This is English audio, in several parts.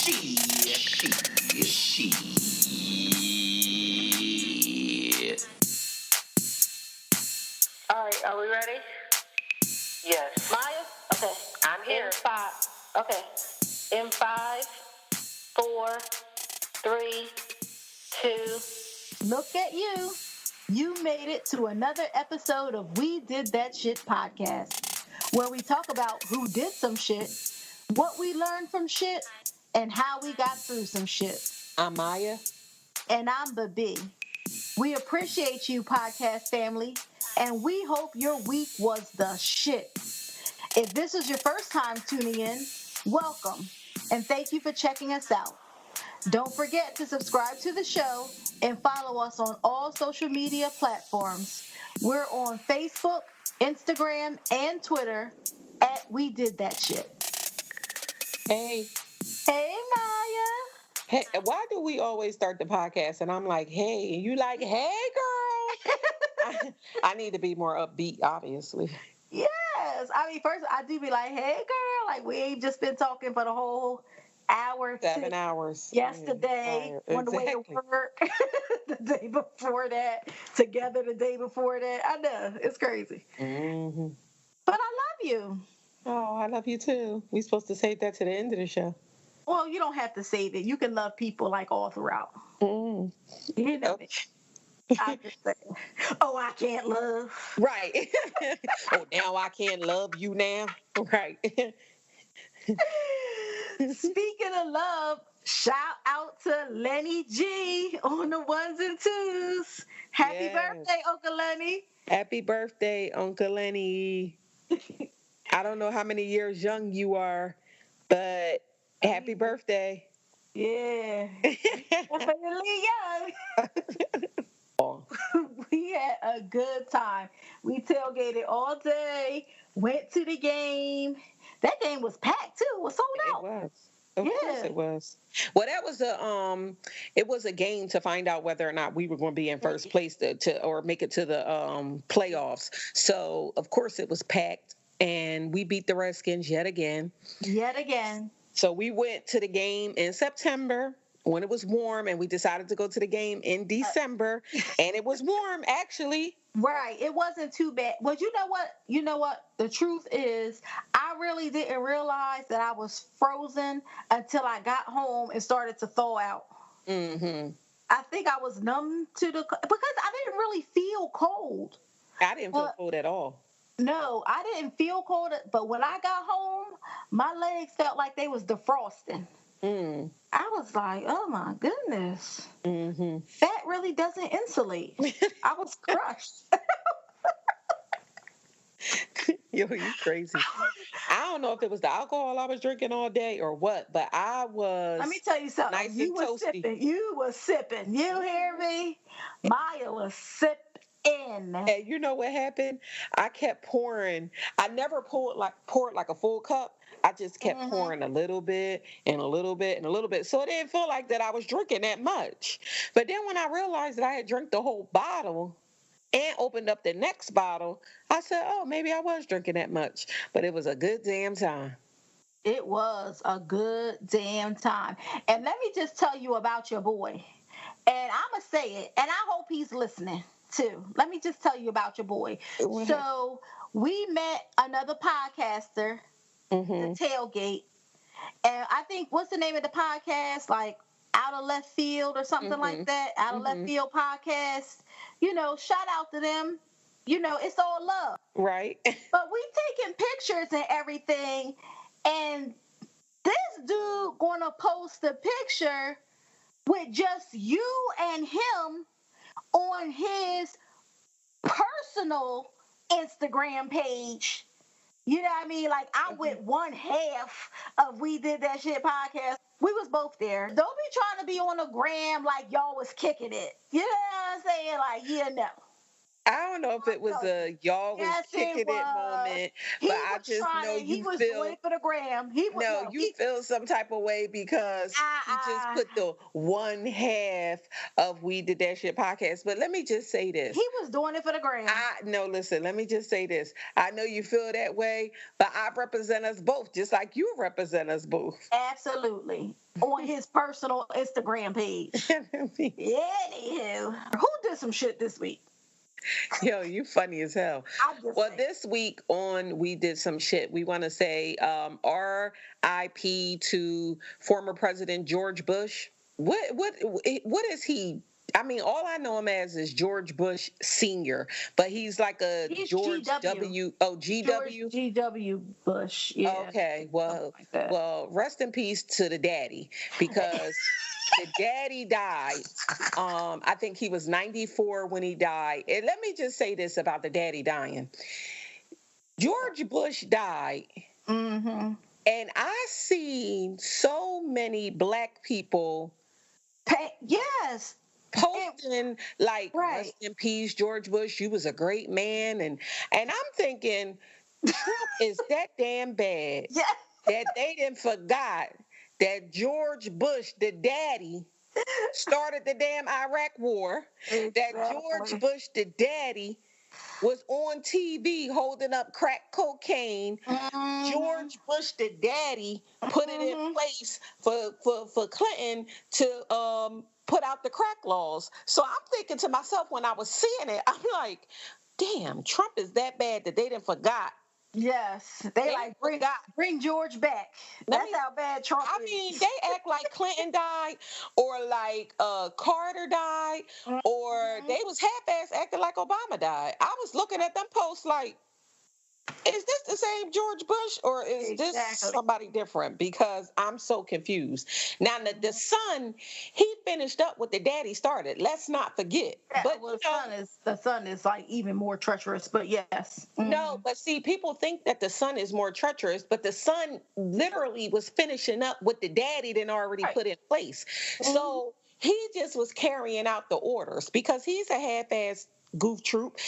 All right, are we ready? Yes. Maya? Okay. I'm here. Okay. In 5, 4, 3, 2. Look at you. You made it to another episode of We Did That Shit podcast, where we talk about who did some shit, what we learned from shit, and how we got through some shit. I'm Maya. And I'm the B. We appreciate you, podcast family, and we hope your week was the shit. If this is your first time tuning in, welcome, and thank you for checking us out. Don't forget to subscribe to the show and follow us on all social media platforms. We're on Facebook, Instagram, and Twitter at We Did That Shit. Hey. Hey, Maya. Hey, why do we always start the podcast and I'm like, hey, and you like, hey, girl? I need to be more upbeat, obviously. Yes. I mean, first, I do be like, hey, girl. Like, we ain't just been talking for the whole hour. 7 hours. Yesterday, on the way to Exactly. work. The day before that. Together the day before that. I know. It's crazy. Mm-hmm. But I love you. Oh, I love you too. We supposed to save that to the end of the show. Well, you don't have to save it. You can love people like all throughout. Mm. You know me. I just say, oh, I can't love. Right. Oh, now I can't love you now. Right. Speaking of love, shout out to Lenny G on the ones and twos. Happy birthday, Uncle Lenny. Happy birthday, Uncle Lenny. I don't know how many years young you are, but happy birthday. Yeah. Definitely young. We had a good time. We tailgated all day, went to the game. That game was packed too. It was sold out. It was. Of course it was. Well, that was it was a game to find out whether or not we were going to be in first place to or make it to the playoffs. So, of course it was packed and we beat the Redskins yet again. Yet again. So, we went to the game in September when it was warm, and we decided to go to the game in December, and it was warm actually. Right. It wasn't too bad. Well, you know what? You know what? The truth is, I really didn't realize that I was frozen until I got home and started to thaw out. Mm-hmm. I think I was numb to because I didn't really feel cold. I didn't feel cold at all. No, I didn't feel cold. But when I got home, my legs felt like they was defrosting. Mm. I was like, oh my goodness. Mm-hmm. Fat really doesn't insulate. I was crushed. Yo, you crazy. I don't know if it was the alcohol I was drinking all day or what, but I was. Let me tell you something. Nice You and were toasty. sipping. You were sipping. You hear me? Maya was sipping. And you know what happened? I kept pouring. I never poured like a full cup. I just kept pouring a little bit and a little bit and a little bit. So it didn't feel like that I was drinking that much. But then when I realized that I had drank the whole bottle and opened up the next bottle, I said, oh, maybe I was drinking that much. But it was a good damn time. It was a good damn time. And let me just tell you about your boy. And I'm going to say it. And I hope he's listening too. Let me just tell you about your boy. So we met another podcaster, the Tailgate. And I think, what's the name of the podcast? Like Out of Left Field or something like that. Out of Left Field podcast. You know, shout out to them. You know, it's all love. Right. But we taking pictures and everything. And this dude gonna post a picture with just you and him on his personal Instagram page. You know what I mean? Like, I'm with one half of We Did That Shit podcast. We was both there. Don't be trying to be on the gram like y'all was kicking it. You know what I'm saying? Like, yeah, no. I don't know if it was Tell you. a y'all was Yes, it kicking it was. moment, He but I was just know trying. He you was doing feel it for the gram. He would no, no. you feel some type of way because he just Uh, put the one half of We Did That Shit podcast. But let me just say he this. was doing it for the gram. I no, listen, let me just say this. I know you feel that way, but I represent us both, just like you represent us both. Absolutely. On his personal Instagram page. Anywho, who did some shit this week? Yo, you funny as hell. I'm just Well, saying. this week on We Did Some Shit, we want to say RIP to former President George Bush. What is he? I mean, all I know him as is George Bush Senior, but he's like a He's George GW. W. Oh, George GW. GW Bush. Yeah. Okay, Something well, like that. rest in peace to the daddy because the daddy died. I think he was 94 when he died. And let me just say this about the daddy dying. George Bush died, Mm-hmm. and I seen so many black people Yes. posting like Right. rest in peace, George Bush, you was a great man. And I'm thinking, Trump is that damn bad Yeah. that they didn't forgot that George Bush, the daddy, started the damn Iraq war, that George Exactly. Bush, the daddy, was on TV holding up crack cocaine. Mm-hmm. George Bush, the daddy, put it in Mm-hmm. place for Clinton to put out the crack laws. So I'm thinking to myself when I was seeing it, I'm like, damn, Trump is that bad that they didn't forgot. Yes. They They didn't like forgot. bring George back. Let That's me how bad Trump I mean, is. they act like Clinton died or like Carter died or Mhm. they was half-ass acting like Obama died. I was looking at them posts like, is this the same George Bush or is this Exactly. somebody different? Because I'm so confused. Now, the son, he finished up what the daddy started. Let's not forget. Yeah, But, well, the son is like even more treacherous, but yes. no, Mm-hmm. but see, people think that the son is more treacherous, but the son literally was finishing up what the daddy didn't already Right. put in place. Mm-hmm. So he just was carrying out the orders because he's a half-ass goof troop.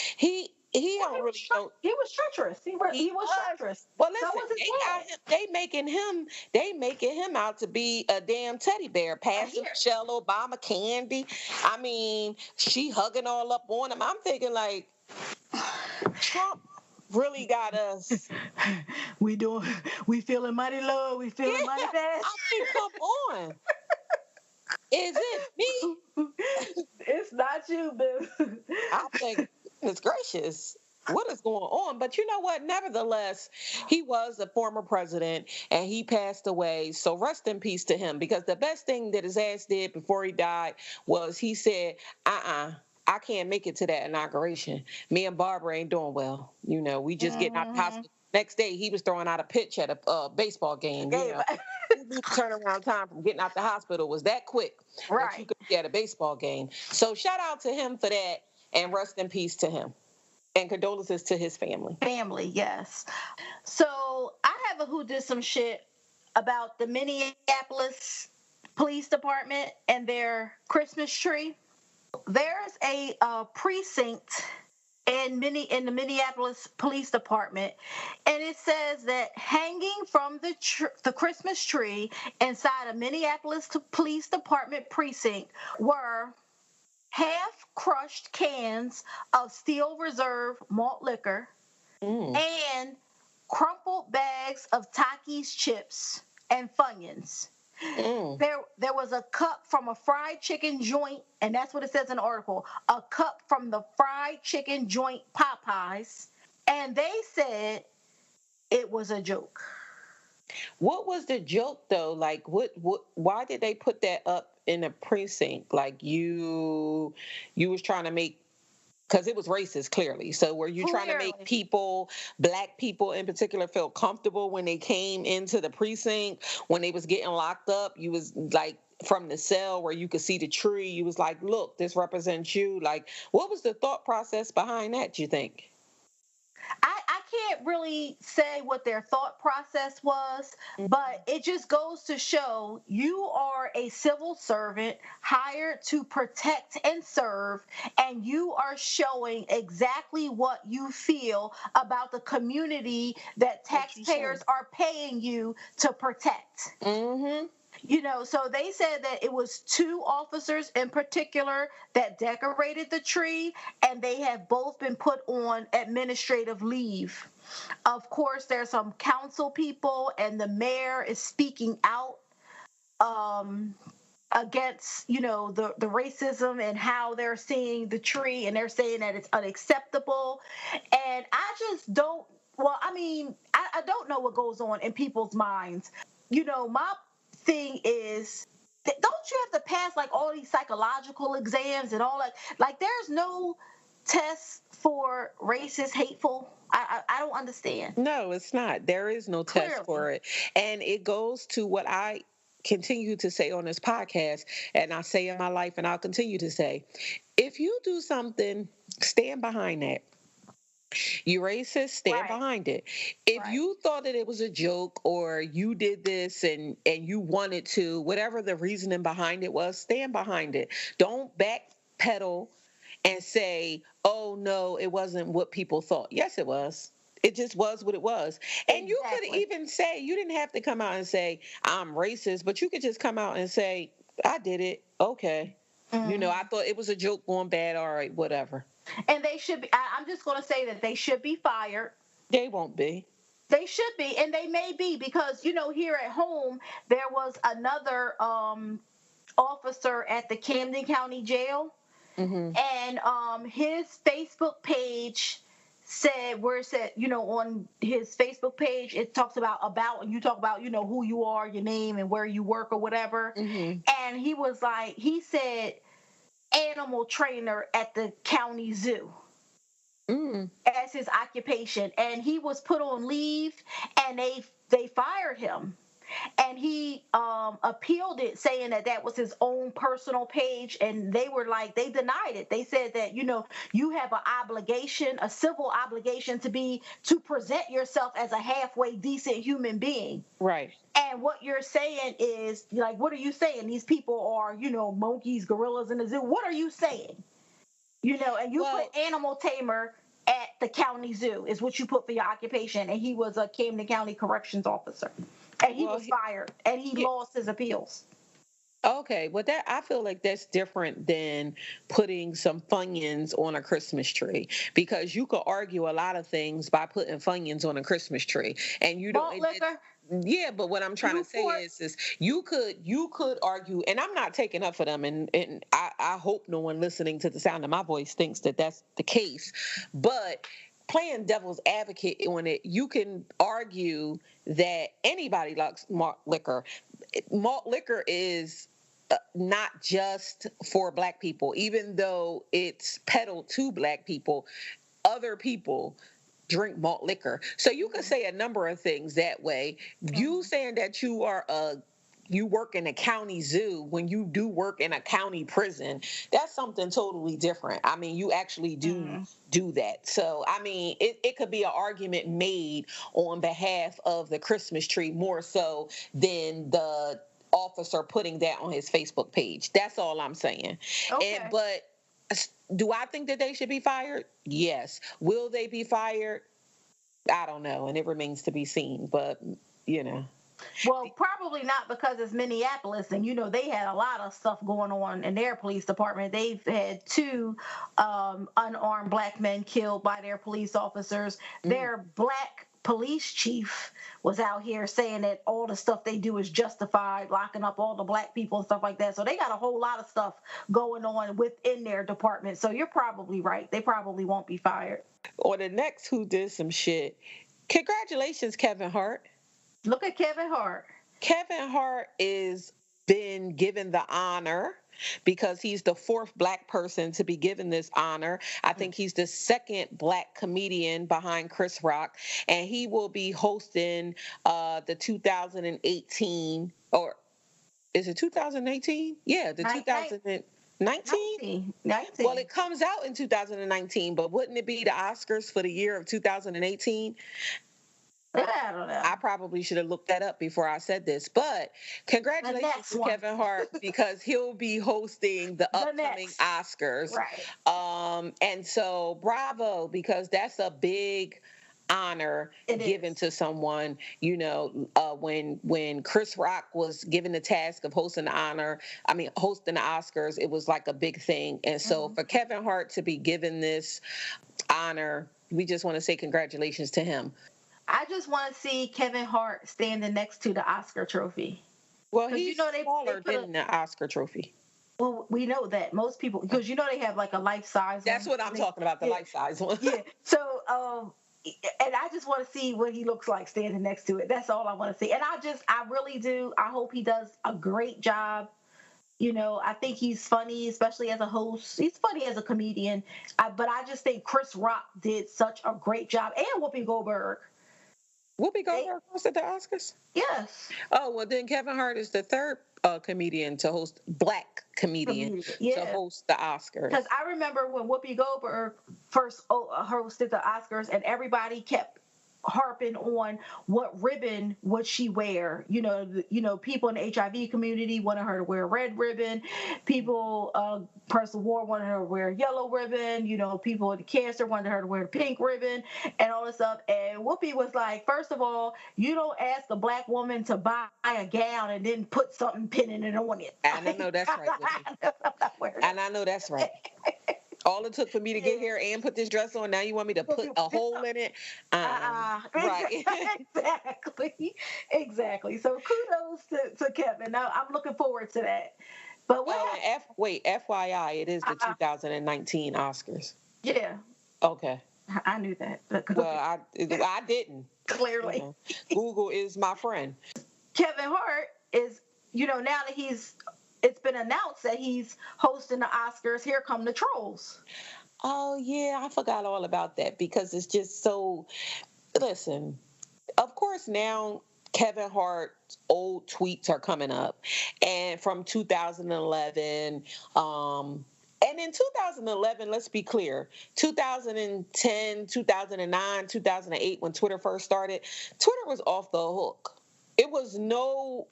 He Well, don't really know. he was treacherous. He He was was. treacherous. Well, So listen, was his they got dad. him. They making him out to be a damn teddy bear, passing Here. Michelle Obama candy. I mean, she hugging all up on him. I'm thinking like Trump really got us. we doing. We feeling mighty low. We feeling Yeah, mighty fast. I mean, come on. Is it me? It's not you, boo. I think, goodness gracious, what is going on? But you know what? Nevertheless, he was a former president and he passed away. So rest in peace to him because the best thing that his ass did before he died was he said, I can't make it to that inauguration. Me and Barbara ain't doing well. You know, we just getting out the Mm-hmm. hospital. Next day, he was throwing out a pitch at a baseball game. You know, the turnaround time from getting out the hospital was that quick that you Right. could be at a baseball game. So shout out to him for that and rest in peace to him. And condolences to his family. Family, yes. So I have a who did some shit about the Minneapolis Police Department and their Christmas tree. There's a precinct in the Minneapolis Police Department, and it says that hanging from the Christmas tree inside a Minneapolis Police Department precinct were half crushed cans of Steel Reserve malt liquor Mm. and crumpled bags of Takis chips and Funyuns. Mm. There was a cup from a fried chicken joint, and that's what it says in the article. A cup from the fried chicken joint Popeyes, and they said it was a joke. What was the joke though? Like what why did they put that up in a precinct? Like you was trying to make because it was racist clearly. So were you trying to make Clearly, people, black people in particular, feel comfortable when they came into the precinct, when they was getting locked up? You was like from the cell where you could see the tree, you was like, look, this represents you. Like, what was the thought process behind that, you think? I can't really say what their thought process was, but it just goes to show you are a civil servant hired to protect and serve, and you are showing exactly what you feel about the community that taxpayers are paying you to protect. Mm-hmm. So they said that it was 2 officers in particular that decorated the tree, and they have both been put on administrative leave. Of course, there's some council people, and the mayor is speaking out um, against, the racism and how they're seeing the tree, and they're saying that it's unacceptable. And I just don't. Well, I mean, I don't know what goes on in people's minds. My thing is, don't you have to pass like all these psychological exams and all that? Like, there's no test for racist, hateful. I don't understand. No, it's not. There is no test Clearly. for it. And it goes to what I continue to say on this podcast, and I say in my life, and I'll continue to say, if you do something, stand behind that. You racist, stand Right. behind it. If Right. you thought that it was a joke, or you did this and you wanted to, whatever the reasoning behind it was, stand behind it. Don't backpedal and say, oh no, it wasn't what people thought. Yes, it was. It just was what it was. And you could Exactly. even say, you didn't have to come out and say, I'm racist, but you could just come out and say, I did it. Okay. I thought it was a joke going bad. All right, whatever. And they should be. I'm just going to say that they should be fired. They won't be. They should be, and they may be, because here at home there was another officer at the Camden County Jail, and his Facebook page said, where it said, on his Facebook page, it talks about, and you talk about, who you are, your name, and where you work or whatever. And he said animal trainer at the county zoo as his occupation, and he was put on leave, and they fired him. And he appealed it, saying that was his own personal page, and they denied it. They said that you have an obligation, a civil obligation, to present yourself as a halfway decent human being. Right. And what you're saying is, like, what are you saying? These people are monkeys, gorillas in the zoo. What are you saying? And you put animal tamer at the county zoo is what you put for your occupation, and he was a Camden County corrections officer, and he was fired, and he lost his appeals. Okay, well, that I feel like that's different than putting some Funyuns on a Christmas tree, because you could argue a lot of things by putting Funyuns on a Christmas tree, and you don't. Liquor. Yeah, but what I'm trying to say is you could argue, and I'm not taking up for them, and I hope no one listening to the sound of my voice thinks that that's the case, but playing devil's advocate on it, you can argue that anybody likes malt liquor. Malt liquor is not just for Black people, even though it's peddled to Black people. Other people drink malt liquor. So you can say a number of things that way. You saying that you work in a county zoo when you do work in a county prison, that's something totally different. I mean, you actually do that. So, I mean, it could be an argument made on behalf of the Christmas tree more so than the officer putting that on his Facebook page. That's all I'm saying. Okay. But do I think that they should be fired? Yes. Will they be fired? I don't know, and it remains to be seen. But Well, probably not, because it's Minneapolis, and they had a lot of stuff going on in their police department. They've had 2 unarmed Black men killed by their police officers. Their Black police chief was out here saying that all the stuff they do is justified, locking up all the Black people and stuff like that. So they got a whole lot of stuff going on within their department. So you're probably right. They probably won't be fired. Or the next who did some shit. Congratulations, Kevin Hart. Look at Kevin Hart. Kevin Hart is been given the honor because he's the 4th Black person to be given this honor. I think he's the 2nd Black comedian behind Chris Rock, and he will be hosting the 2018, or is it 2018? Yeah, the 2000. 19? 19. Well, 19. it comes out in 2019, but wouldn't it be the Oscars for the year of 2018? I don't know. I probably should have looked that up before I said this, but The congratulations next to one. Kevin Hart because he'll be hosting the The upcoming next. Oscars. Right. And so bravo, because that's a big honor It given is. to someone. When Chris Rock was given the task of hosting the Oscars, it was like a big thing. And so Mhm. for Kevin Hart to be given this honor, we just want to say congratulations to him. I just want to see Kevin Hart standing next to the Oscar trophy. Well, Because he's they smaller put a, than the Oscar trophy. well, we know that most people, because they have like a life size That's one. what I'm talking about, the Yeah, life size one. yeah. So, and I just want to see what he looks like standing next to it. That's all I want to see. And I really do. I hope he does a great job. I think he's funny, especially as a host. He's funny as a comedian. But I just think Chris Rock did such a great job, and Whoopi Goldberg. Whoopi They, Goldberg hosted the Oscars? yes, Oh, well, then Kevin Hart is the third comedian to host, black comedian comedian. to Yeah. host the Oscars. Because I remember when Whoopi Goldberg first hosted the Oscars, and everybody kept harping on what ribbon would she wear. People in the HIV community wanted her to wear a red ribbon. People, Press of War wanted her to wear a yellow ribbon. People in the cancer wanted her to wear a pink ribbon and all this stuff. And Whoopi was like, first of all, you don't ask a black woman to buy a gown and then put something pinning it on it. And I know that's right, Whoopi. I'm not wearing And I know that's right. All it took for me to get here and put this dress on, now you want me to put a hole in it? Right. Exactly. Exactly. So kudos to Kevin. Now I'm looking forward to that. But Oh, and FYI, it is the 2019 Oscars. yeah, Okay. I knew that. But Well, I didn't. clearly, Google is my friend. Kevin Hart is, now that it's been announced that he's hosting the Oscars. Here come the trolls. Oh, yeah, I forgot all about that because it's just so. Listen, of course, now Kevin Hart's old tweets are coming up, and from 2011. And in 2011, let's be clear, 2010, 2009, 2008, when Twitter first started, Twitter was off the hook. It was nowhere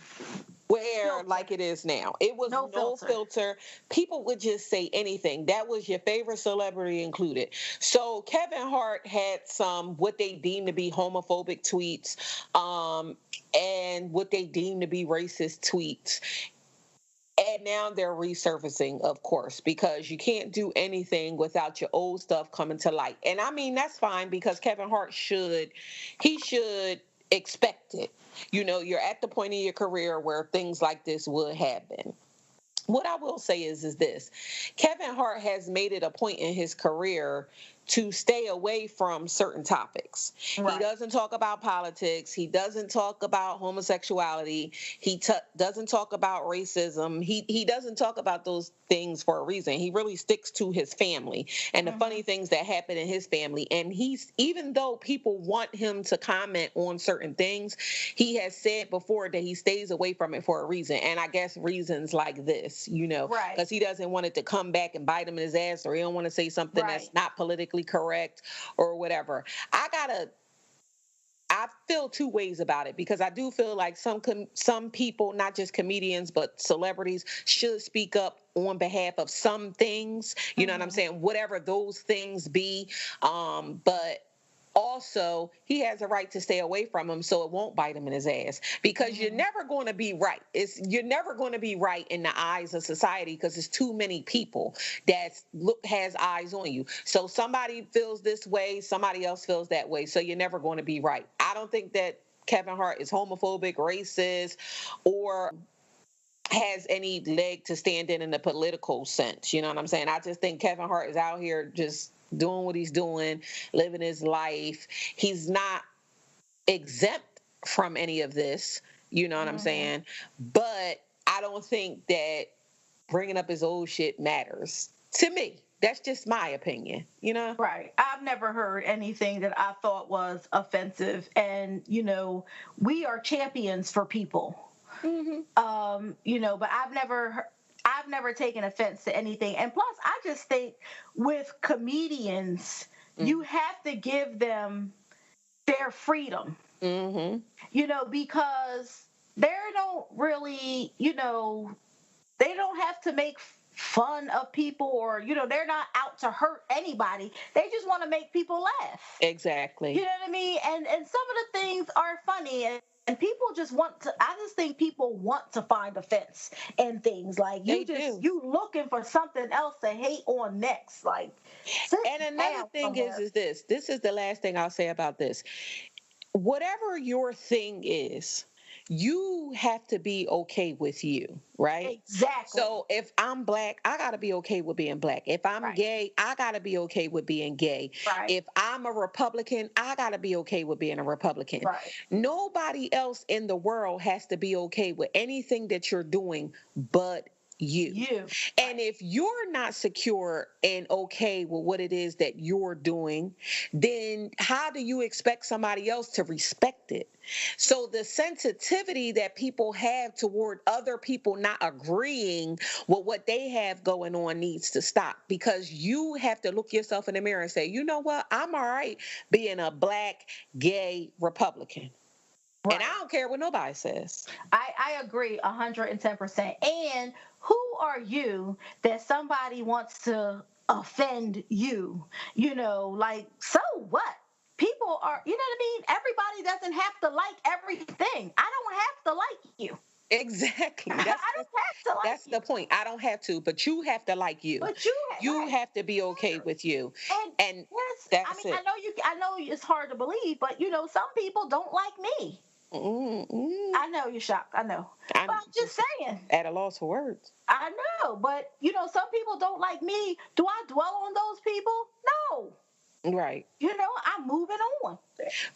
Filter. like it is now. It was No no filter. filter. People would just say anything. That was your favorite celebrity included. So Kevin Hart had some what they deem to be homophobic tweets, and what they deem to be racist tweets. And now they're resurfacing, of course, because you can't do anything without your old stuff coming to light. And I mean, that's fine because Kevin Hart should expect it. You're at the point in your career where things like this would happen. What I will say is this: Kevin Hart has made it a point in his career to stay away from certain topics. Right. He doesn't talk about politics. He doesn't talk about homosexuality. He doesn't talk about racism. He doesn't talk about those things for a reason. He really sticks to his family and the funny things that happen in his family. And even though people want him to comment on certain things, he has said before that he stays away from it for a reason. And I guess reasons like this, Right. because he doesn't want it to come back and bite him in his ass, or he don't want to say something that's not politically correct or whatever. I feel two ways about it because I do feel like some people, not just comedians but celebrities, should speak up on behalf of some things. You know what I'm saying? Whatever those things be. But also he has a right to stay away from them so it won't bite him in his ass, because you're never going to be right. You're never going to be right in the eyes of society because there's too many people that has eyes on you. So somebody feels this way, somebody else feels that way, so you're never going to be right. I don't think that Kevin Hart is homophobic, racist, or has any leg to stand in the political sense. You know what I'm saying? I just think Kevin Hart is out here just doing what he's doing, living his life. He's not exempt from any of this. You know what I'm saying? But I don't think that bringing up his old shit matters to me. That's just my opinion, Right. I've never heard anything that I thought was offensive. And, we are champions for people. But I've never I've never taken offense to anything. And plus, I just think with comedians, you have to give them their freedom, Mm-hmm. because they don't really, they don't have to make fun of people, or they're not out to hurt anybody. They just want to make people laugh. You Exactly. know what I mean? And some of the things are funny, and people just want to. I just think people want to find offense in things. Like They do. you looking for something else to hate on next. Like sit And another down thing somewhere. is this. This is the last thing I'll say about this. Whatever your thing is, you have to be okay with you, right? Exactly. So if I'm black, I got to be okay with being black. If I'm Right. gay, I got to be okay with being gay. Right. If I'm a Republican, I got to be okay with being a Republican. Right. Nobody else in the world has to be okay with anything that you're doing but you. You. And if you're not secure and okay with what it is that you're doing, then how do you expect somebody else to respect it? So the sensitivity that people have toward other people not agreeing with what they have going on needs to stop, because you have to look yourself in the mirror and say, you know what? I'm all right being a black, gay Republican. And I Right. don't care what nobody says. I agree 110%. And who are you that somebody wants to offend you? Like, so what? People are, you know what I mean? Everybody doesn't have to like everything. I don't have to like you. Exactly. I don't have to like That's you. the point. I don't have to, but you have to like you. But you You right. have to be okay with you. And And yes, I that's mean, I it. know I know it's hard to believe, but some people don't like me. Mm-mm. I know you're shocked. I know. But I'm I'm just saying. at a loss for words. I know, but some people don't like me. Do I dwell on those people? No. Right. I'm moving on.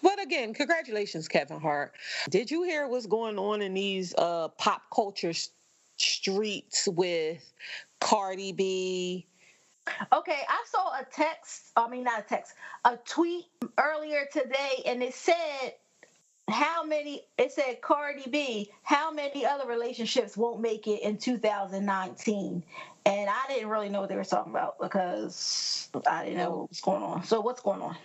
But again, congratulations, Kevin Hart. Did you hear what's going on in these pop culture streets with Cardi B? Okay, I saw a text, I mean, not a text, a tweet earlier today, and it said Cardi B, how many other relationships won't make it in 2019? And I didn't really know what they were talking about because I didn't know Well, what was going on. So what's going on?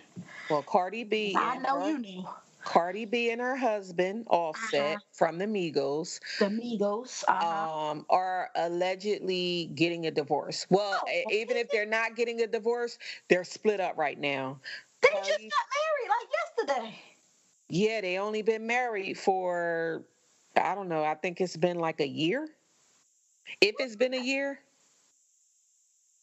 well, I know you knew. Cardi B and her husband, Uh-huh. Offset from the Migos, The Migos. Uh-huh. are allegedly getting a divorce. Well, Oh, even if they're not getting a divorce, they're split up right now. they just Cardi, got married like yesterday. yeah, they only been married for, I don't know, I think it's been like a year. If it's been a year.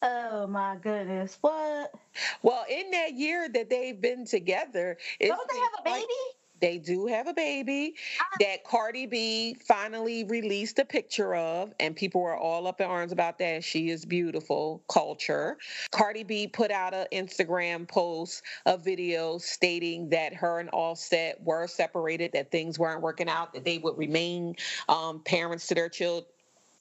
Oh my goodness. What? Well, in that year that they've been together, it Don't they seems have a like baby? they do have a baby that Cardi B finally released a picture of, and people were all up in arms about that. She is beautiful culture. Cardi B put out an Instagram post, a video stating that her and Offset were separated, that things weren't working out, that they would remain parents to their children,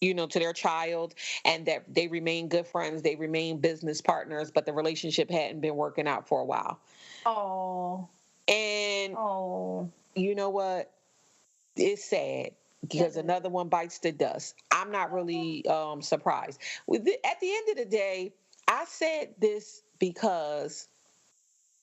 to their child, and that they remain good friends, they remain business partners, but the relationship hadn't been working out for a while. Oh. And Oh. you know what? It's sad because another one bites the dust. I'm not really surprised. At the end of the day, I said this because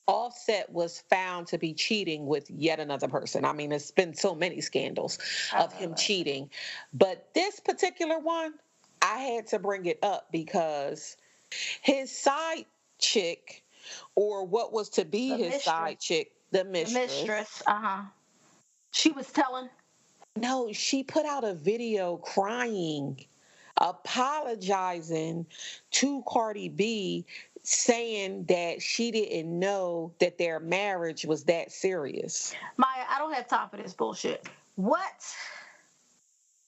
Offset was found to be cheating with yet another person. I mean, it's been so many scandals of him cheating. But this particular one, I had to bring it up because his side chick, or what was to be The his side mistress. chick, the The mistress. mistress. Uh-huh. She was telling. No, she put out a video crying, apologizing to Cardi B, saying that she didn't know that their marriage was that serious. Maya, I don't have time for this bullshit. What?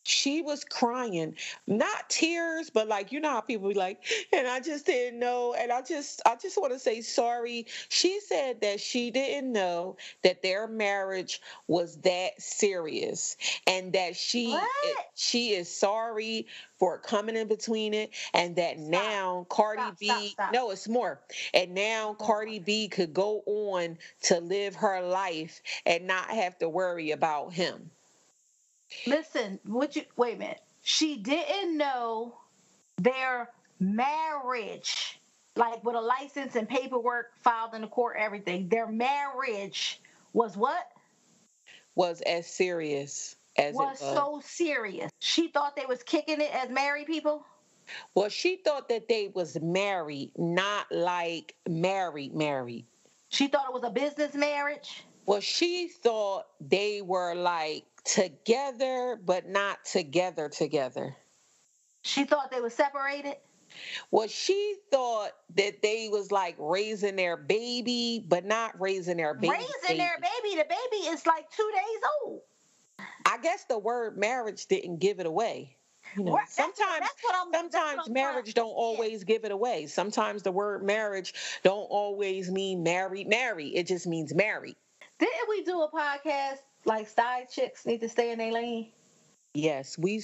She was crying, not tears, but like, how people be like, and I just didn't know, and I just want to say sorry. She said that she didn't know that their marriage was that serious, and that What? she is sorry for coming in between it, and that now Cardi B, Stop. no, it's more, and now Cardi B could go on to live her life and not have to worry about him. Listen, wait a minute. She didn't know Their marriage, like with a license and paperwork filed in the court, everything, their marriage was what? Was as serious as it Was was. so serious. She thought they was kicking it as married people. Well, she thought that they was married, not like married. She thought it was a business marriage. Well, she thought they were like together, but not together. She thought they were separated. Well, she thought that they was like raising their baby, but not raising their Raising their baby. baby. The baby is like 2 days old. I guess the word marriage didn't give it away. Right. Sometimes I'm trying. marriage don't Yeah. always give it away. Sometimes the word marriage don't always mean married. It just means married. Didn't we do a podcast like side chicks need to stay in their lane? Yes, we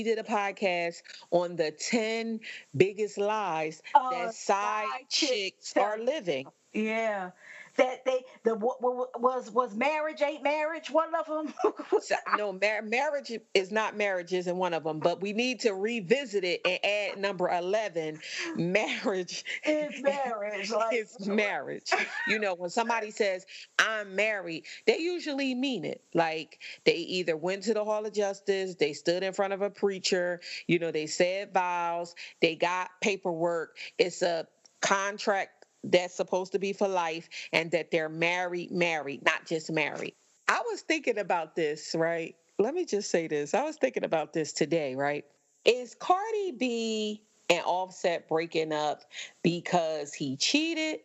did a podcast on the 10 biggest lies that side Side chicks chicks. are living. Yeah. That was marriage ain't marriage one of them. So, no, marriage is not marriage isn't one of them, but we need to revisit it and add number 11. Marriage It's marriage. Like is marriage. When somebody says, I'm married, they usually mean it. Like they either went to the Hall of Justice, they stood in front of a preacher, they said vows, they got paperwork. It's a contract that's supposed to be for life, and that they're married, not just married. I was thinking about this, right? Let me just say this. I was thinking about this today, right? Is Cardi B and Offset breaking up because he cheated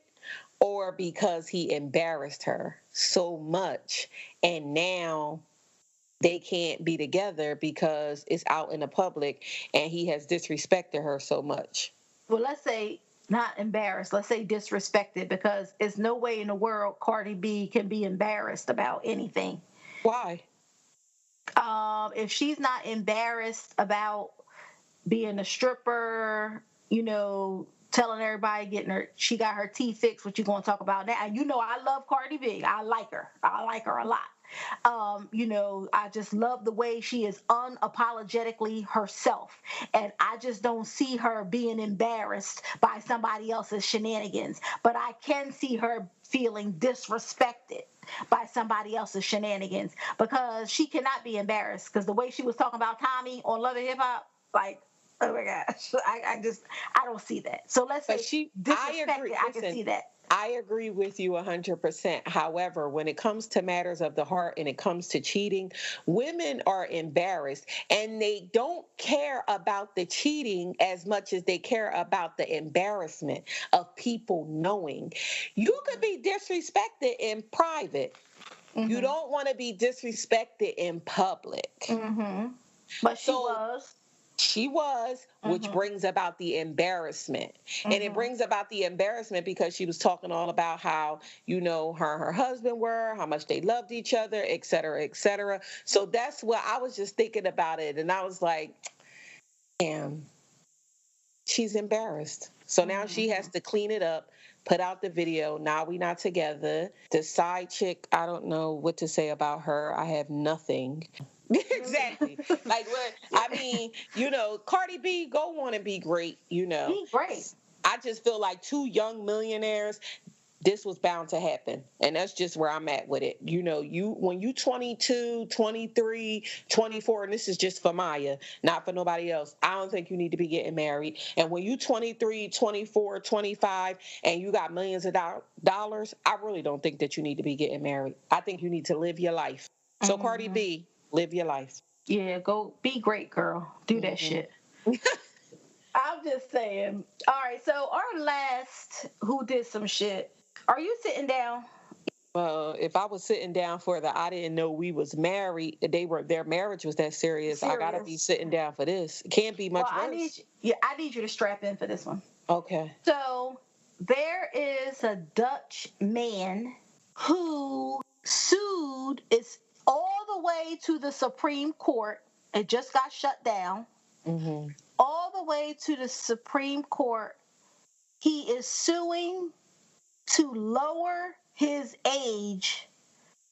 or because he embarrassed her so much and now they can't be together because it's out in the public and he has disrespected her so much? well, let's say not embarrassed. Let's say disrespected because there's no way in the world Cardi B can be embarrassed about anything. Why? If she's not embarrassed about being a stripper, telling everybody she got her teeth fixed, what you gonna talk about now? And I love Cardi B. I like her. I like her a lot. I just love the way she is unapologetically herself. And I just don't see her being embarrassed by somebody else's shenanigans. But I can see her feeling disrespected by somebody else's shenanigans because she cannot be embarrassed because the way she was talking about Tommy on Love and Hip Hop, like, oh my gosh, I don't see that. So let's say I agree. disrespected, I can see that. I agree with you 100%. However, when it comes to matters of the heart and it comes to cheating, women are embarrassed and they don't care about the cheating as much as they care about the embarrassment of people knowing. You could be disrespected in private. Mm-hmm. You don't want to be disrespected in public. Mm-hmm. But she was, which mm-hmm. brings about the embarrassment. Mm-hmm. And it brings about the embarrassment because she was talking all about how, her and her husband were, how much they loved each other, et cetera, et cetera. So that's what I was just thinking about it. And I was like, damn, she's embarrassed. So now she has to clean it up, put out the video. Now we not together. The side chick, I don't know what to say about her. I have nothing. Exactly. Like what I mean, Cardi B, go on and be great, Be great. I just feel like two young millionaires, this was bound to happen. And that's just where I'm at with it. When you 22, 23, 24, and this is just for Maya, not for nobody else, I don't think you need to be getting married. And when you 23, 24, 25, and you got millions of dollars, I really don't think that you need to be getting married. I think you need to live your life. So Cardi B, live your life. Yeah, go be great, girl. Do that shit. I'm just saying. All right, so our last who did some shit. Are you sitting down? If I was sitting down for I didn't know we was married. Their marriage was that serious. I gotta be sitting down for this. It can't be much worse. I need you to strap in for this one. Okay. So there is a Dutch man who sued. It's all the way to the Supreme Court. It just got shut down. Mm-hmm. All the way to the Supreme Court. He is suing to lower his age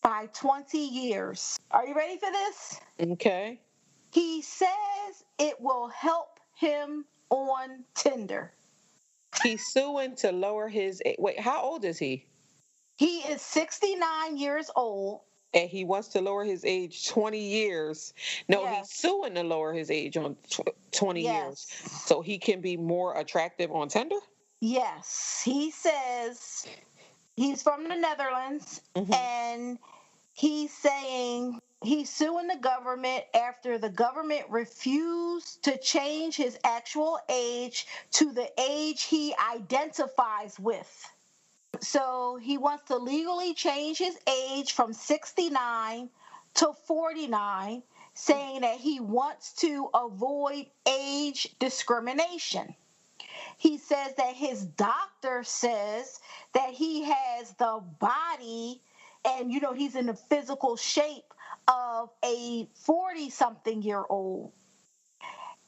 by 20 years. Are you ready for this? Okay. He says it will help him on Tinder. He's suing to lower his wait, how old is he? He is 69 years old. And he wants to lower his age 20 years. No, he's Yes. suing to lower his age on 20 years Yes. so he can be more attractive on Tinder. Yes. He says he's from the Netherlands, Hmm. and he's saying he's suing the government after the government refused to change his actual age to the age he identifies with. So he wants to legally change his age from 69 to 49, saying that he wants to avoid age discrimination. He says that his doctor says that he has the body and, he's in the physical shape of a 40 something year old.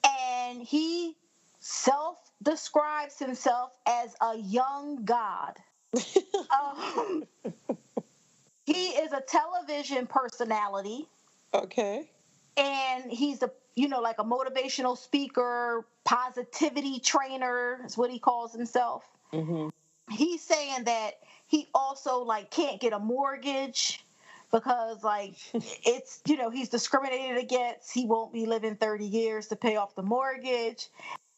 And he self describes himself as a young god. Um, he is a television personality, Okay. and he's like a motivational speaker, positivity trainer is what he calls himself. Hmm. He's saying that he also like can't get a mortgage because like it's he's discriminated against. He won't be living 30 years to pay off the mortgage.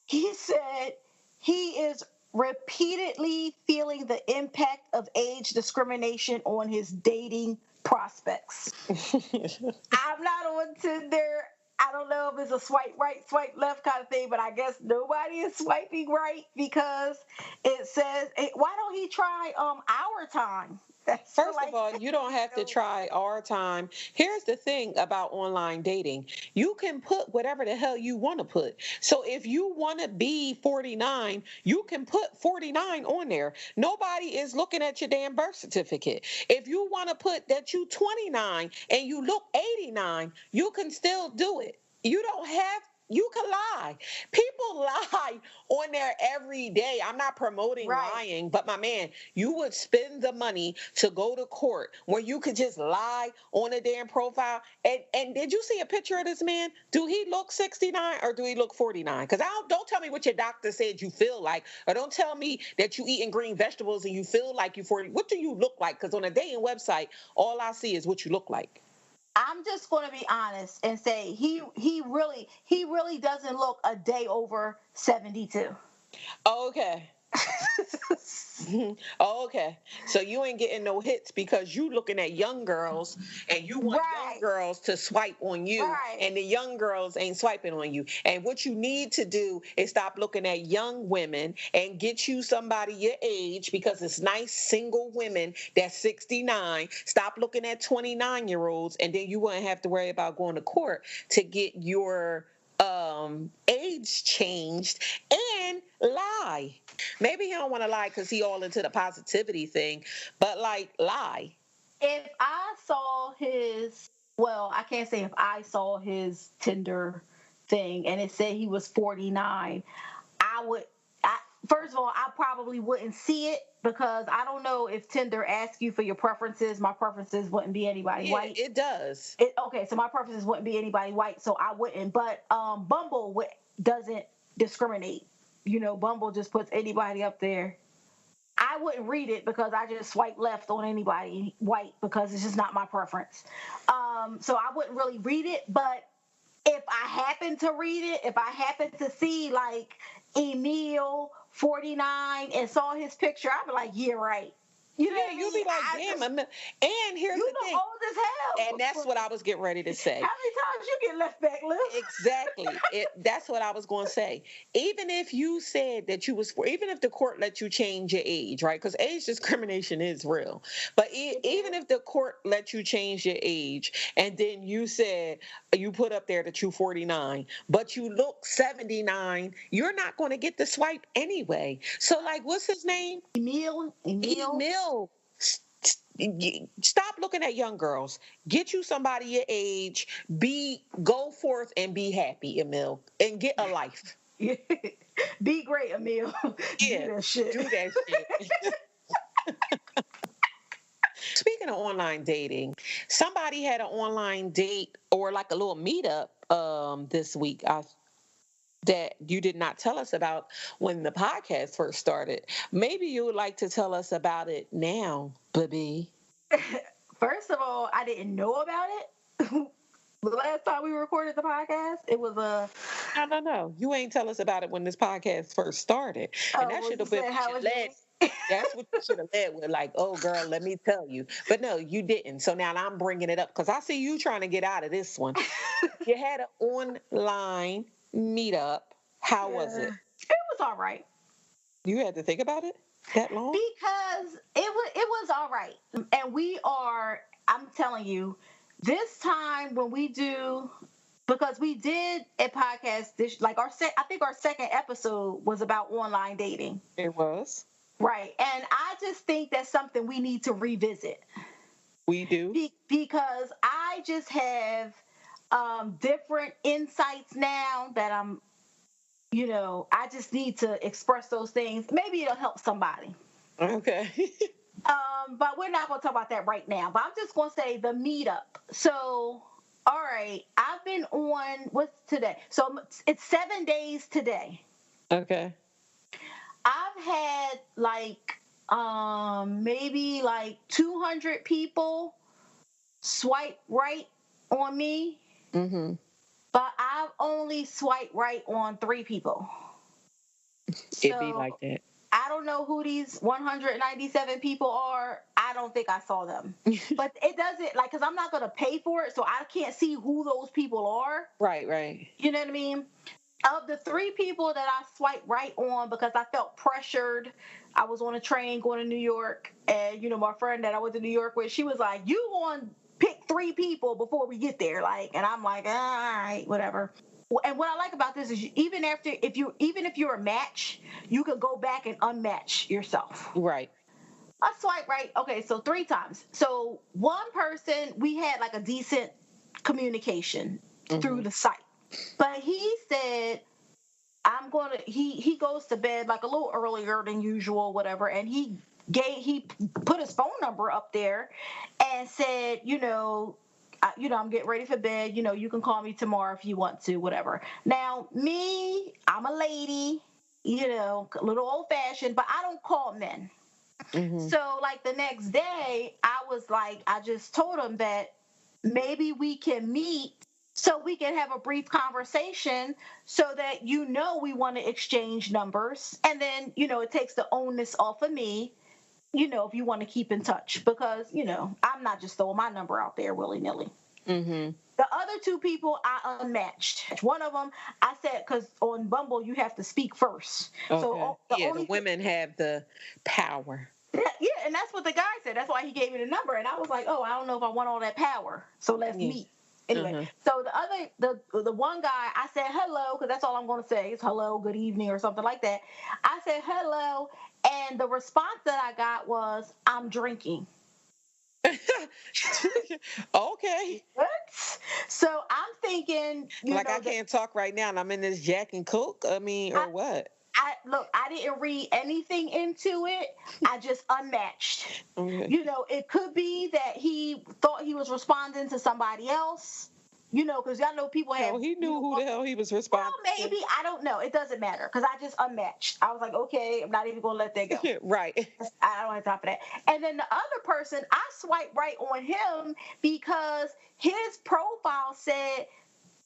He said he is repeatedly feeling the impact of age discrimination on his dating prospects. I'm not on Tinder. I don't know if it's a swipe right, swipe left kind of thing, but I guess nobody is swiping right because it says, why don't he try our time? That's First of like, all, you don't have to try our time. Here's the thing about online dating. You can put whatever the hell you want to put. So if you want to be 49, you can put 49 on there. Nobody is looking at your damn birth certificate. If you want to put that you 29 and you look 89, you can still do it. You don't have you can lie. People lie on there every day. I'm not promoting right. lying, but my man, you would spend the money to go to court when you could just lie on a damn profile. And did you see a picture of this man? Do he look 69 or do he look 49? Because I don't tell me what your doctor said you feel like, or don't tell me that you eating green vegetables and you feel like you 40. What do you look like? Because on a dating website, all I see is what you look like. I'm just going to be honest and say he really doesn't look a day over 72. Okay. Okay. So you ain't getting no hits because you looking at young girls and you want young Right. girls to swipe on you Right. and the young girls ain't swiping on you. And what you need to do is stop looking at young women and get you somebody your age because it's nice single women that's 69. Stop looking at 29-year-olds and then you won't have to worry about going to court to get your age changed and lie. Maybe he don't want to lie because he all into the positivity thing, but like lie. If I saw his, well, I can't say if I saw his Tinder thing and it said he was 49, I would, I, first of all, I probably wouldn't see it because I don't know if Tinder asks you for your preferences. My preferences wouldn't be anybody Yeah, white. it does. Okay, so my preferences wouldn't be anybody white, so I wouldn't. But Bumble doesn't discriminate. Bumble just puts anybody up there. I wouldn't read it because I just swipe left on anybody white because it's just not my preference. So I wouldn't really read it. But if I happen to read it, if I happen to see like Emil 49 and saw his picture, I'd be like, yeah, right. You know Yeah, what I you'll mean? be like, I damn. just, And here's you the look thing, old as hell. and that's what I was getting ready to How say. many times you get left back, Liv? Exactly. That's what I was going to say. Even if you said that you was, even if the court let you change your age, right? Because age discrimination is real. But even if the court let you change your age, and then you said you put up there that you 49, but you look 79, you're not going to get the swipe anyway. So, like, what's his name? Emil. Emil. Stop looking at young girls. Get you somebody your age. Go forth and be happy, Emil, and get a life. Be great, Emil. Do Yeah, that shit. do that shit. Speaking of online dating, somebody had an online date or like a little meetup this week. that you did not tell us about when the podcast first started. Maybe you would like to tell us about it now, baby. First of all, I didn't know about it. The last time we recorded the podcast, it was a. No, no, no. You ain't tell us about it when this podcast first started. And Oh, that well, should you have been said what how you was your led. week? That's what you should have led with, like, oh, girl, let me tell you. But no, you didn't. So now I'm bringing it up because I see you trying to get out of this one. You had an online meetup. How was Yeah. it? It was all right You had to think about it that long? because it was all right, and we are. I'm telling you, this time when we do, because we did a podcast this like I think our second episode was about online dating, It was. right? And I just think that's something we need to revisit We do. because I just have different insights now that I just need to express those things. Maybe it'll help somebody. Okay. But we're not going to talk about that right now. But I'm just going to say the meetup. So, all right, I've been on, what's today? So it's 7 days today. Okay. I've had maybe like 200 people swipe right on me, Mm-hmm. but I've only swiped right on 3 people. It be So like that. I don't know who these 197 people are. I don't think I saw them. But it doesn't, because I'm not going to pay for it, so I can't see who those people are. Right, right. You know what I mean? Of the 3 people that I swiped right on because I felt pressured, I was on a train going to New York, and, my friend that I went to New York with, she was like, you going to pick 3 people before we get there. And I'm like, all right, whatever. And what I like about this is even if you're a match, you can go back and unmatch yourself. Right. I swipe right. Okay, so 3 times. So one person, we had like a decent communication through the site, but he said, he goes to bed like a little earlier than usual, whatever, and he put his phone number up there and said, I'm getting ready for bed. You can call me tomorrow if you want to, whatever. Now, me, I'm a lady, a little old fashioned, but I don't call men. Mm-hmm. So, like the next day, I just told him that maybe we can meet so we can have a brief conversation so that we want to exchange numbers. And then, it takes the onus off of me, if you want to keep in touch, because, I'm not just throwing my number out there willy-nilly. Mm-hmm. The other 2 people I unmatched. One of them I said, because on Bumble you have to speak first. Okay. So The women have the power. Yeah, and that's what the guy said. That's why he gave me the number, and I was like, oh, I don't know if I want all that power. So let's meet. Anyway, so the one guy, I said hello, because that's all I'm going to say is hello, good evening, or something like that. I said hello, and the response that I got was, I'm drinking. Okay. What? So I'm thinking, I can't talk right now, and I'm in this Jack and Coke. I mean, or what? I didn't read anything into it. I just unmatched. Okay. It could be that he thought he was responding to somebody else. Because y'all know people have. No, he knew who the hell he was responding. Well, maybe I don't know. It doesn't matter because I just unmatched. I was like, okay, I'm not even gonna let that go. Right. I don't have time for that. And then the other person, I swiped right on him because his profile said,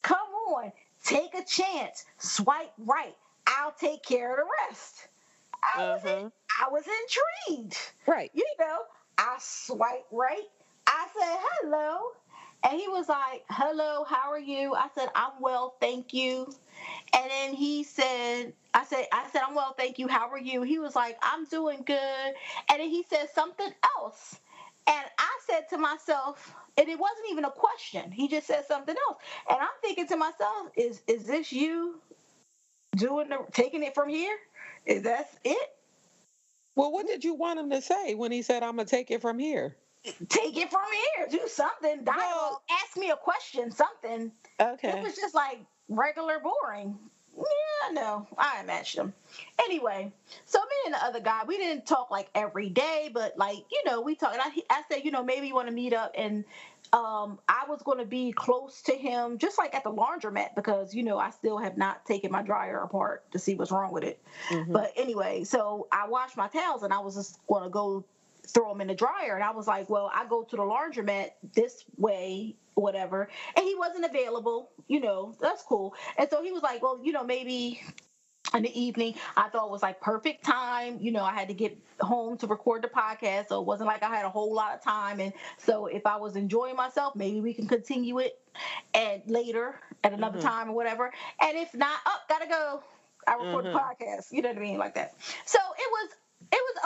"Come on, take a chance, swipe right. I'll take care of the rest." I was intrigued. Right. I swiped right. I said hello, and he was like, "Hello, how are you?" I said, "I'm well, thank you." And then I said, "I'm well, thank you. How are you?" He was like, "I'm doing good." And then he said something else, and I said to myself, and it wasn't even a question. He just said something else, and I'm thinking to myself, "Is this you taking it from here? Is that it?" Well, what did you want him to say when he said, "I'm gonna take it from here"? Take it from here. Do something. Dialogue. Well, ask me a question. Something. Okay. It was just like regular boring. Yeah, no, I matched him. Anyway, so me and the other guy, we didn't talk like every day, but we talked. And I said, maybe you want to meet up and I was going to be close to him, just like at the laundromat, because I still have not taken my dryer apart to see what's wrong with it. Mm-hmm. But anyway, so I washed my towels, and I was just going to go throw them in the dryer, and I was like, well, I go to the laundromat this way, whatever, and he wasn't available. That's cool. And so he was like, well, maybe in the evening. I thought it was like perfect time. I had to get home to record the podcast, so it wasn't like I had a whole lot of time. And so if I was enjoying myself, maybe we can continue it and later at another Mm-hmm. time or whatever. And if not, gotta go. I record the Mm-hmm. podcast. You know what I mean, like that. So it was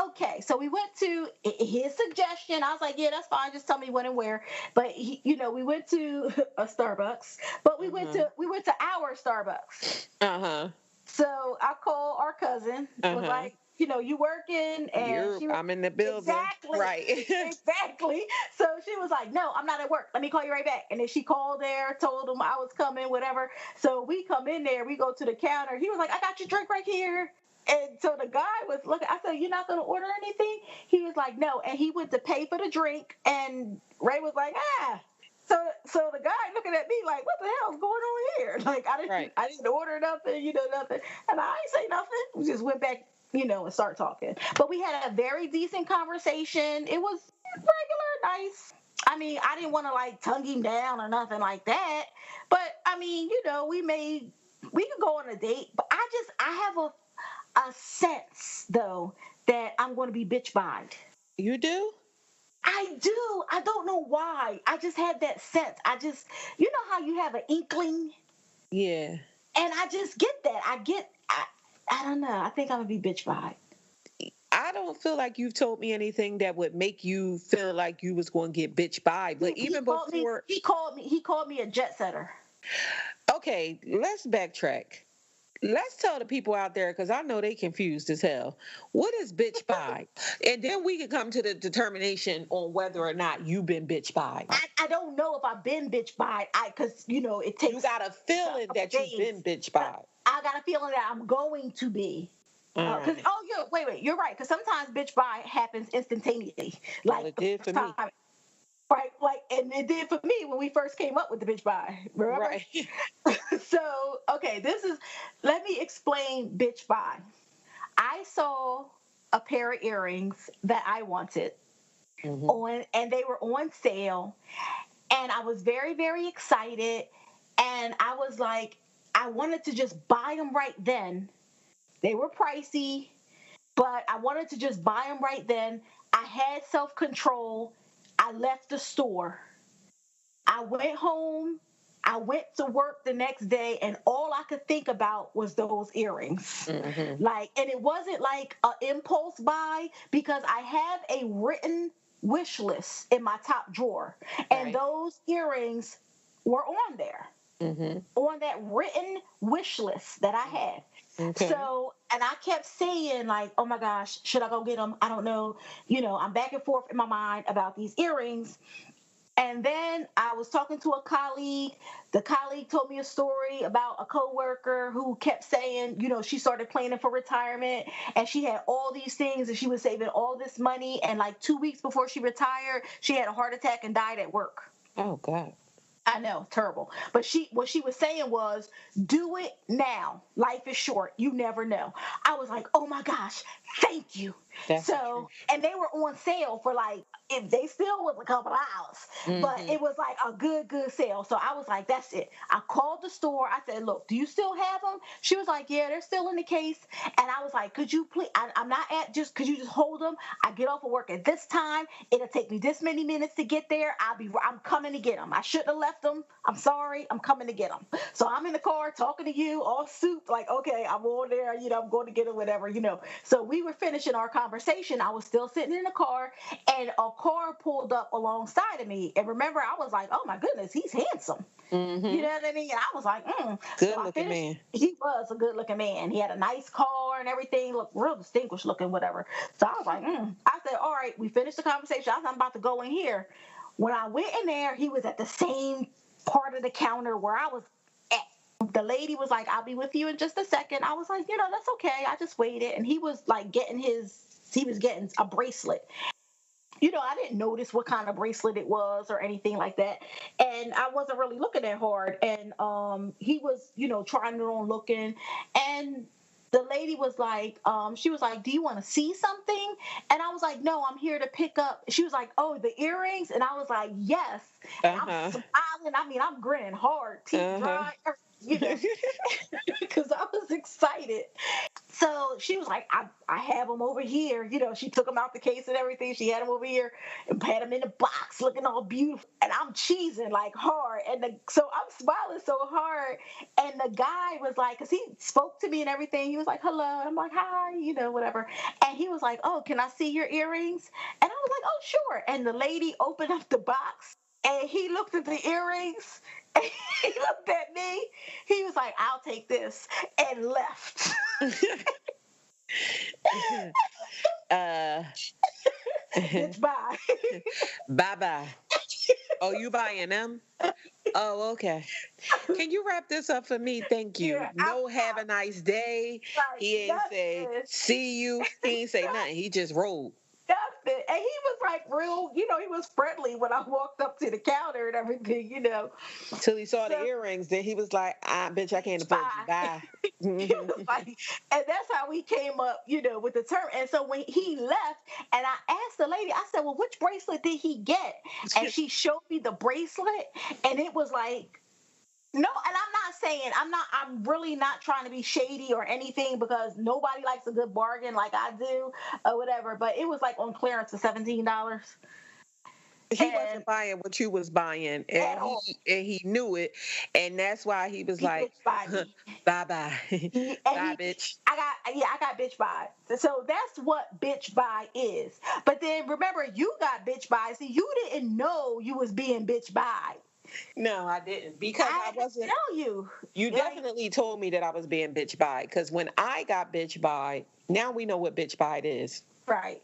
okay. So we went to his suggestion. I was like, yeah, that's fine. Just tell me when and where. But we went to a Starbucks, but we went Mm-hmm. to our Starbucks. Uh-huh. So I called our cousin, was Uh-huh. like, you working? And she was I'm in the building. exactly, Right. exactly. So she was like, no, I'm not at work. Let me call you right back. And then she called there, told him I was coming, whatever. So we come in there, we go to the counter. He was like, I got your drink right here. And so the guy was looking, I said, you're not going to order anything? He was like, no. And he went to pay for the drink. And Ray was like, ah. So the guy looking at me like, what the hell's going on here? Like Right. I didn't order nothing, nothing. And I ain't say nothing. We just went back, and start talking. But we had a very decent conversation. It was regular, nice. I mean, I didn't want to like tongue him down or nothing like that. But I mean, we could go on a date. But I have a sense though that I'm going to be bitch buyed. You do? I do. I don't know why. I just had that sense. How you have an inkling, Yeah. and I just get that. I don't know. I think I'm gonna be bitch by. I don't feel like you've told me anything that would make you feel like you was going to get bitch by. But He even called me. before, He called me a jet setter. okay, let's backtrack. Let's tell the people out there, because I know they confused as hell. What is bitch by? And then we can come to the determination on whether or not you've been bitch by. I don't know if I've been bitch by. Because it takes. You got a feeling that you've been bitch by. I got a feeling that I'm going to be. Because wait, you're right. Because sometimes bitch by happens instantaneously. Well, Like it did for me. time. Right, like, and it did for me when we first came up with the bitch by. Remember? Right. So, okay, let me explain bitch by. I saw a pair of earrings that I wanted and they were on sale, and I was very, very excited, and I was like, I wanted to just buy them right then. They were pricey, but I wanted to just buy them right then. I had self-control. I left the store. I went home. I went to work the next day, and all I could think about was those earrings. Mm-hmm. And it wasn't like an impulse buy, because I have a written wish list in my top drawer, and Right. those earrings were on there, on that written wish list that I had. Okay. So, and I kept saying like, oh my gosh, should I go get them? I don't know. I'm back and forth in my mind about these earrings. And then I was talking to a colleague. The colleague told me a story about a coworker who kept saying, she started planning for retirement, and she had all these things and she was saving all this money. And like 2 weeks before she retired, she had a heart attack and died at work. Oh, God. I know, terrible. But what she was saying was, do it now. Life is short. You never know. I was like, oh my gosh, thank you. That's So, and they were on sale for like, if they still was a couple hours, but it was like a good sale. So I was like, that's it. I called the store. I said, look, do you still have them? She was like, yeah, they're still in the case. And I was like, could you please, I'm not could you just hold them? I get off of work at this time. It'll take me this many minutes to get there. I'm coming to get them. I shouldn't have left them. I'm sorry. I'm coming to get them. So I'm in the car talking to you, all souped, like, okay, I'm on there, I'm going to get them, whatever, So we were finishing our conversation. I was still sitting in the car, and a car pulled up alongside of me. And remember, I was like, oh my goodness, he's handsome. You know what I mean? And I was like, good looking man. He was a good looking man. He had a nice car and everything, looked real distinguished looking, whatever. So I was like, I said, all right, we finished the conversation. I said, I'm about to go in here. When I went in there, he was at the same part of the counter where I was at. The lady was like, I'll be with you in just a second. I was like, that's okay. I just waited. And he was like getting a bracelet. I didn't notice what kind of bracelet it was or anything like that. And I wasn't really looking that hard. And he was, trying it on looking. And the lady was like, she was like, "Do you want to see something?" And I was like, "No, I'm here to pick up." She was like, "Oh, the earrings?" And I was like, "Yes." And I'm Uh-huh. smiling. I mean, I'm grinning hard, teeth Uh-huh. dry, because I was excited. So she was like, I have them over here. She took them out the case and everything. She had them over here and had them in the box looking all beautiful. And I'm cheesing like hard. So I'm smiling so hard. And the guy was like, because he spoke to me and everything. He was like, "Hello." And I'm like, "Hi," whatever. And he was like, "Oh, can I see your earrings?" And I was like, "Oh, sure." And the lady opened up the box and he looked at the earrings and he looked at me. He was like, "I'll take this," and left. uh Bitch, bye. Bye-bye. Oh, you buying them? Oh, okay. Can you wrap this up for me? Thank you. Yeah, I'm No, have a nice day. like, He ain't say nothing, see you. He ain't say nothing. He just rolled. nothing. And he was like real, he was friendly when I walked up to the counter and everything. Till he saw the So, earrings, then he was like, bitch, I can't bitch, afford you. bye. Bye. He was like, and that's how we came up, with the term. And so when he left, and I asked the lady, I said, "Well, which bracelet did he get?" And she showed me the bracelet, and it was like, no, and I'm really not trying to be shady or anything because nobody likes a good bargain like I do or whatever. But it was like on clearance for $17. He And wasn't buying what you was buying, at and all, he knew it, and that's why he was he like, bitch by me. bye bye, He and bye, he, bitch. I got bitch by. So that's what bitch by is. But then remember, you got bitch by. See, you didn't know you was being bitch by. No, I didn't because I I had to wasn't. tell you. You Like, definitely told me that I was being bitch by because when I got bitch by, now we know what bitch by it is. right,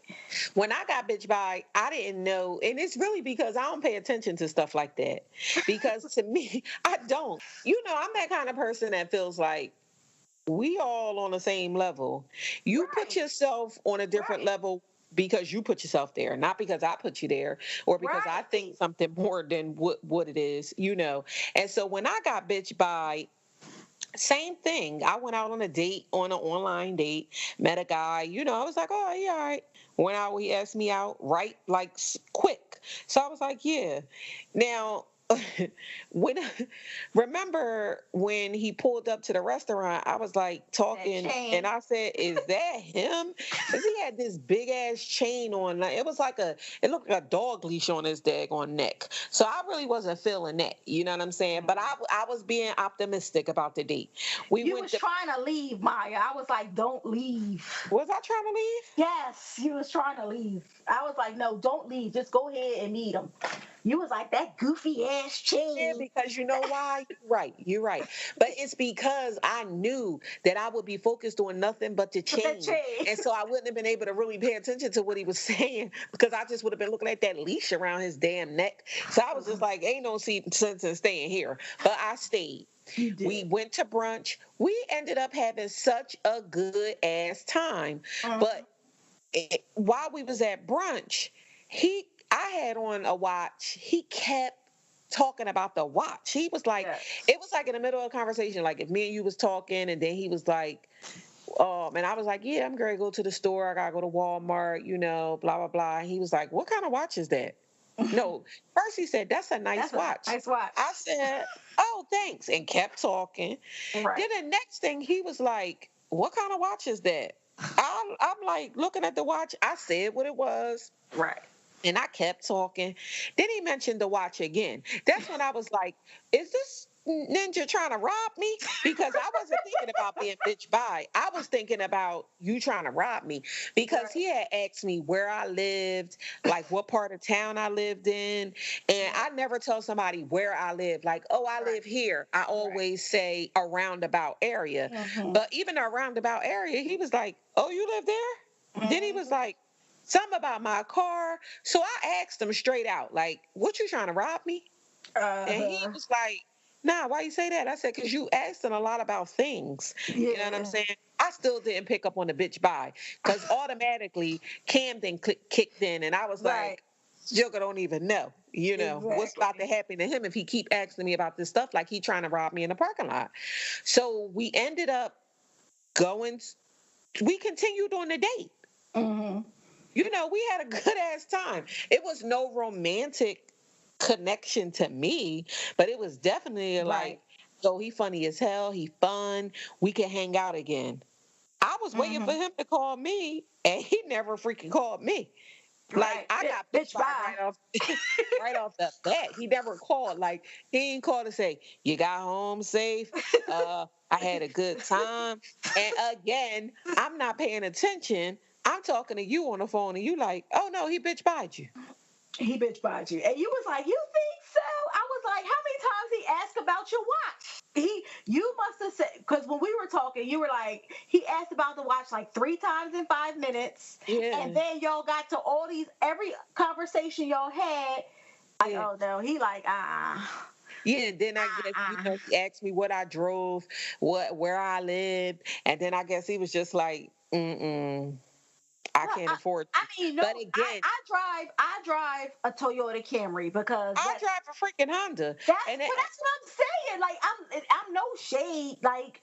When I got bitch by, I didn't know, and it's really because I don't pay attention to stuff like that. Because to me, I don't. I'm that kind of person that feels like we all on the same level. You put right, yourself on a different right, level because you put yourself there, not because I put you there or because I think right. something more than what it is. And so when I got bitch by, same thing. I went out on a date, on an online date, met a guy. I was like, "Oh, yeah, all right." Went out, he asked me out, right, like quick. So I was like, "Yeah." Now, when remember when he pulled up to the restaurant, I was like That talking, and chain. I said, "Is that him?" Because he had this big ass chain on. Like, it looked like a dog leash on his daggone neck. So I really wasn't feeling that. You know what I'm saying? But I was being optimistic about the date. We You went was to. trying to leave, Maya. I was like, "Don't leave." Was I trying to leave? Yes, you was trying to leave. I was like, "No, don't leave. Just go ahead and meet him." You was like, "That goofy ass Yeah, chain." because you know why? You're right. You're right. But it's because I knew that I would be focused on nothing but the With that chain. chain. And so I wouldn't have been able to really pay attention to what he was saying because I just would have been looking at that leash around his damn neck. So I was just like, ain't no sense in staying here. But I stayed. You We did. went to brunch. We ended up having such a good ass time. But while we was at brunch, I had on a watch. He kept talking about the watch. He was like, Yes. it was like in the middle of a conversation, like if me and you was talking, and then he was like, and I was like, yeah, I'm gonna go to the store. I gotta go to Walmart, blah blah blah. And he was like, what kind of watch is that? No, first he said, that's a nice That's a watch. nice watch. I said, oh, thanks, and kept talking. Right. Then the next thing he was like, what kind of watch is that? I'm like looking at the watch. I said what it was. Right. And I kept talking. Then he mentioned the watch again. That's when I was like, is this ninja trying to rob me? Because I wasn't thinking about being bitch by. I was thinking about you trying to rob me. Because Right. he had asked me where I lived, like what part of town I lived in. And I never tell somebody where I live. Like, oh, I Right. live here. I Right. always say a roundabout area. Mm-hmm. But even a roundabout area, he was like, oh, you live there? Then he was Mm-hmm. like, something about my car. So I asked him straight out, like, what you trying to rob me? And he Uh-huh. was like, nah, why you say that? I said, because you asked him a lot about things. You know what I'm Yeah. saying? I still didn't pick up on the bitch by because automatically Camden kicked in and I was like, Right. Joker don't even know, what's about to Exactly. happen to him if he keep asking me about this stuff like he trying to rob me in the parking lot. So we ended up going. We continued on the date. Mm-hmm. We had a good ass time. It was no romantic connection to me, but it was definitely Right. like, yo, he funny as hell. He fun. We can hang out again. I was waiting for Mm-hmm. him to call me, and he never freaking called me. Like Right. I got bitch Bitch, by bye. right off, right off the bat. He never called. Like he ain't called to say you got home safe. I had a good time. And again, I'm not paying attention. I'm talking to you on the phone, and you like, oh no, he bitch buyed you. He bitch buyed you. And you was like, you think so? I was like, how many times he asked about your watch? You must have said, because when we were talking, you were like, he asked about the watch like 3 times in 5 minutes. And Yeah, then y'all got to all these, every conversation y'all had, like, yeah, oh no, he like, yeah. And then I guess uh. he asked me what I drove, where I lived, and then I guess he was just like, I Well, can't afford I you. mean, no, But again, I drive a Toyota Camry because I drive a freaking Honda, and that's what I'm saying. Like I'm no shade. Like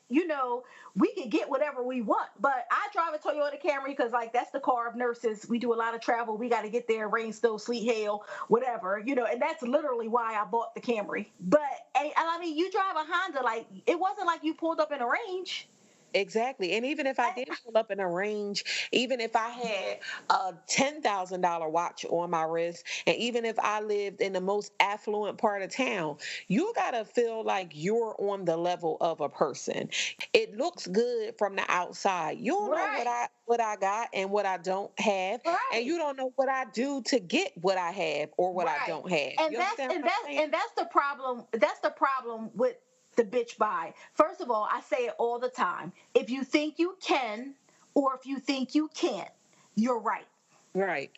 we can get whatever we want, but I drive a Toyota Camry because like that's the car of nurses. We do a lot of travel. We got to get there, rain, snow, sleet, hail, whatever. And that's literally why I bought the Camry. But I mean, you drive a Honda. Like it wasn't like you pulled up in a range. exactly. And even if I did pull up in a range, even if I had a $10,000 watch on my wrist, and even if I lived in the most affluent part of town, you gotta feel like you're on the level of a person. It looks good from the outside. You don't know Right. what I got and what I don't have, and Right. you don't know what I do to get what I have or what I Right. don't have. And You that's understand and what I'm that's saying? and that's the problem. That's the problem with the bitch buy. First of all, I say it all the time. If you think you can or if you think you can't, you're right. Right.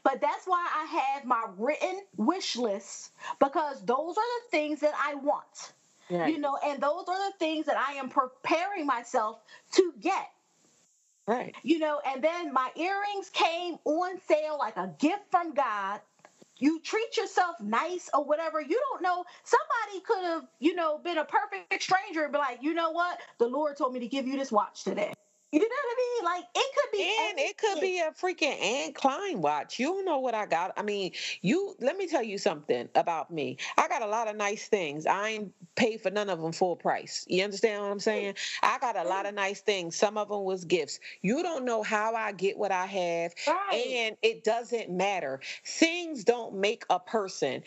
But that's why I have my written wish list because those are the things that I want. Right. And those are the things that I am preparing myself to get. Right. And then my earrings came on sale like a gift from God. You treat yourself nice or whatever. You don't know. Somebody could have, been a perfect stranger and be like, you know what? The Lord told me to give you this watch today. You know what I mean? Like it could be And it could anything. be a freaking Anne Klein watch. You don't know what I got. I mean, let me tell you something about me. I got a lot of nice things. I ain't paid for none of them full price. You understand what I'm saying? I got a lot of nice things. Some of them was gifts. You don't know how I get what I have, Right. and it doesn't matter. Things don't make a person.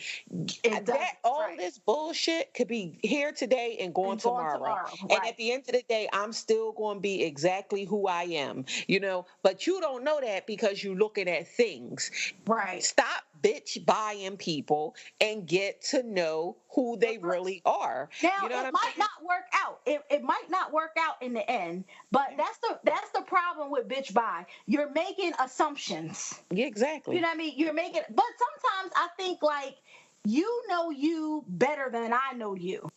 It That doesn't. all Right. this bullshit could be here today and gone And going tomorrow. tomorrow. And at Right. the end of the day, I'm still going to be exactly who I am, but you don't know that because you're looking at things. Right. Stop bitch buying people and get to know who The they person. really are. Now You know what it I'm might saying? not work out. It might not work out in the end, but that's the problem with bitch buy. You're making assumptions. Yeah, You exactly. know what I mean? You're making, but sometimes I think like you know you better than I know you.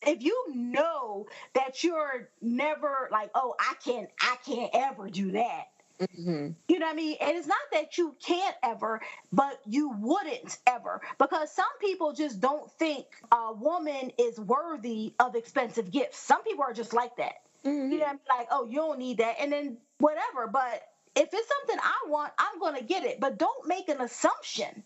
If you know that you're never like, oh, I can't ever do that. Hmm. You know what I mean? And it's not that you can't ever, but you wouldn't ever. Because some people just don't think a woman is worthy of expensive gifts. Some people are just like that. You know Hmm. what I mean? Like, oh, you don't need that. And then whatever. But if it's something I want, I'm going to get it. But don't make an assumption.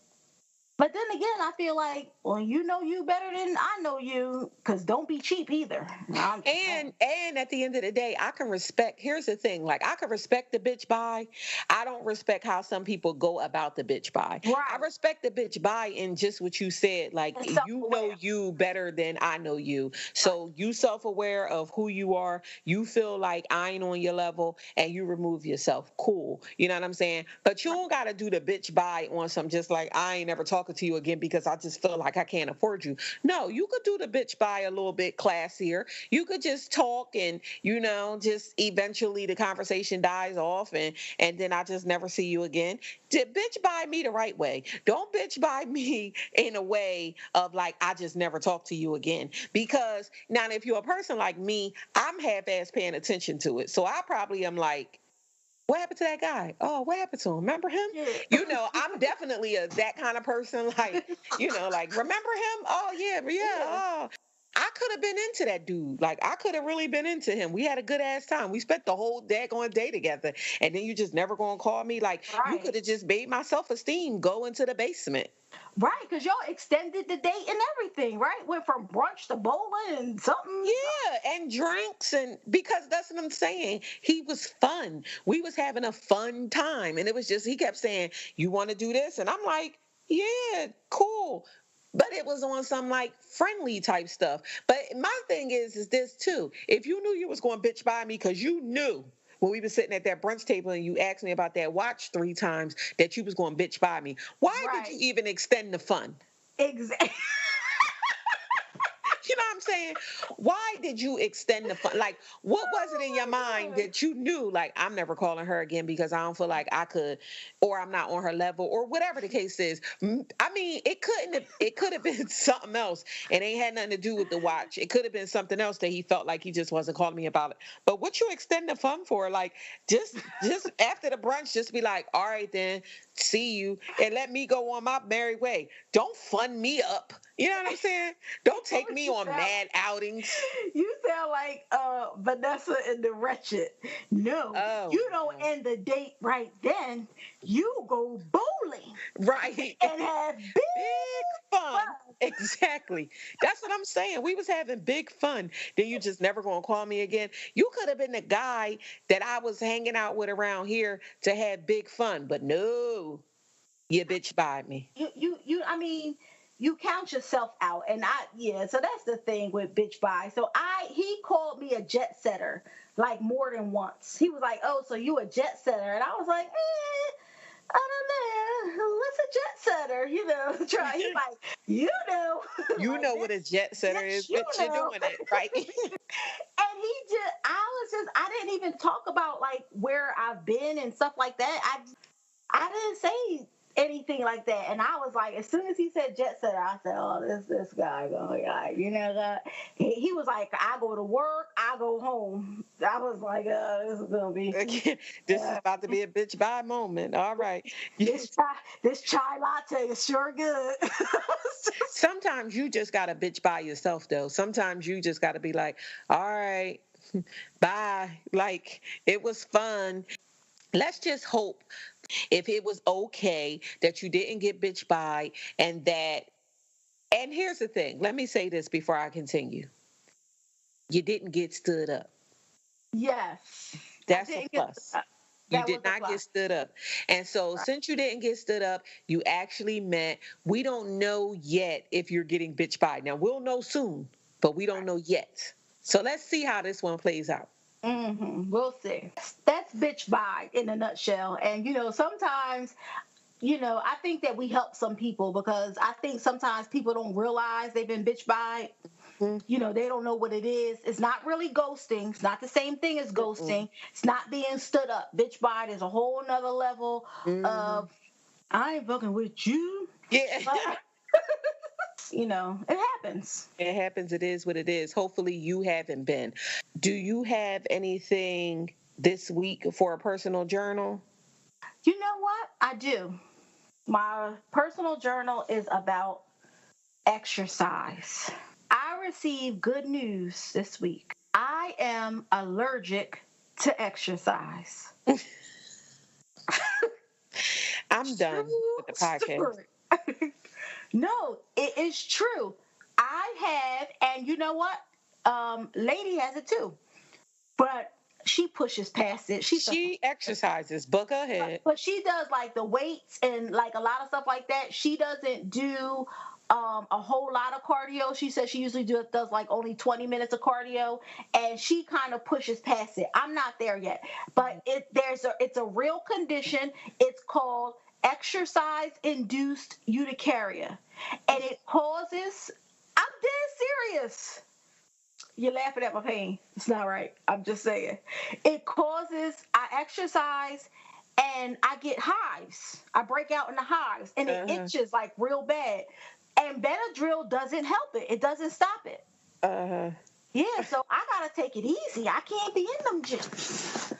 But then again, I feel like, well, you know you better than I know you, because don't be cheap either. I'm just saying. And at the end of the day, I can respect. Here's the thing: like I can respect the bitch buy. I don't respect how some people go about the bitch buy. I Right. respect the bitch buy in just what you said. Like And self you know aware. you better than I know you, Right. so you self aware of who you are. You feel like I ain't on your level, and you remove yourself. Cool. You know what I'm saying? But you Right. don't got to do the bitch buy on some just like I ain't never talking to you again because I just feel like I can't afford you. No, you could do the bitch buy a little bit classier. You could just talk and just eventually the conversation dies off and then I just never see you again. Bitch buy me the right way. Don't bitch buy me in a way of like I just never talk to you again. Because now if you're a person like me, I'm half-ass paying attention to it. So I probably am like What happened to that guy? Oh, what happened to him? Remember him? Yeah. I'm definitely that kind of person. Like, like, remember him? Oh, yeah, yeah. Yeah. Oh, I could have been into that dude. Like, I could have really been into him. We had a good ass time. We spent the whole daggone day together. And then you just never gonna call me. Like, you could Right. have just made my self-esteem go into the basement. Right, because y'all extended the date and everything, right? Went from brunch to bowling and something. Yeah, and drinks, and because that's what I'm saying. He was fun. We was having a fun time, and it was just he kept saying, "You want to do this?" And I'm like, "Yeah, cool." But it was on some like friendly type stuff. But my thing is this too. If you knew you was going to bitch by me because you knew when we were sitting at that brunch table and you asked me about that watch 3 times that you was going to bitch by me, why did you Right. even extend the fun? Exactly. You know what I'm saying? Why did you extend the fun? Like, what was it in your Oh my mind God. that you knew, like, I'm never calling her again because I don't feel like I could, or I'm not on her level, or whatever the case is? I mean, it could have been something else. It ain't had nothing to do with the watch. It could have been something else that he felt like he just wasn't calling me about it. But what you extend the fun for? Like, just after the brunch, just be like, all right, then, see you, and let me go on my merry way. Don't fund me up. You know what I'm saying? Don't take me You on sound, mad outings. you sound like Vanessa in The Wretched. No, Oh you don't no. end the date right then. You go bowling Right. and have big Big fun. fun. Exactly. That's what I'm saying. We was having big fun. Then you just never gonna call me again. You could have been the guy that I was hanging out with around here to have big fun, but no, you bitch by me. I mean, you count yourself out, and yeah, so that's the thing with bitch bye. So he called me a jet setter like more than once. He was like, oh, so you a jet setter? And I was like, I don't know, what's a jet setter, try. He's like, You like know this, what a jet setter is, yes, you bitch. You're know. doing it right. And I didn't even talk about like where I've been and stuff like that. I didn't say anything like that. And I was like, as soon as he said jet setter, I said, oh, this guy going, that. He was like, I go to work, I go home. I was like, this is gonna be Again, this is uh, about to be a bitch bye moment. All right. this chai latte is sure good. Sometimes you just gotta bitch by yourself though. Sometimes you just gotta be like, all right, bye. Like, it was fun. Let's just hope if it was okay that you didn't get bitch by, and here's the thing. Let me say this before I continue. You didn't get stood up. Yes, I That's a didn't get plus. that. You That did was a not plus. get stood up. And so, Right. since you didn't get stood up, you actually meant we don't know yet if you're getting bitch by. Now, we'll know soon, but we don't know yet. So, let's see how this one plays out. We'll see. That's bitch bye in a nutshell. And sometimes I think that we help some people because I think sometimes people don't realize they've been bitch by. Mm-mm. They don't know what it is. It's not really ghosting. It's not the same thing as ghosting. It's not being stood up. Bitch by is a whole nother level Mm-hmm. of I ain't fucking with you. Yeah. It happens. It happens. It is what it is. Hopefully, you haven't been. Do you have anything this week for a personal journal? You know what? I do. My personal journal is about exercise. I received good news this week. I am allergic to exercise. I'm done True with the podcast. story. No, it is true. I have, and you know what? Lady has it too, but she pushes past it. She's a She exercises, but go ahead. but she does like the weights and like a lot of stuff like that. She doesn't do a whole lot of cardio. She says she usually does like only 20 minutes of cardio, and she kind of pushes past it. I'm not there yet, but it's a real condition. It's called exercise induced urticaria, and it causes. I'm dead serious. You're laughing at my pain. It's not right. I'm just saying. It causes, I exercise and I get hives. I break out in the hives and it Uh-huh. itches like real bad. And Benadryl doesn't help it. It doesn't stop it. Uh-huh. Yeah, so I gotta take it easy. I can't be in them gyms.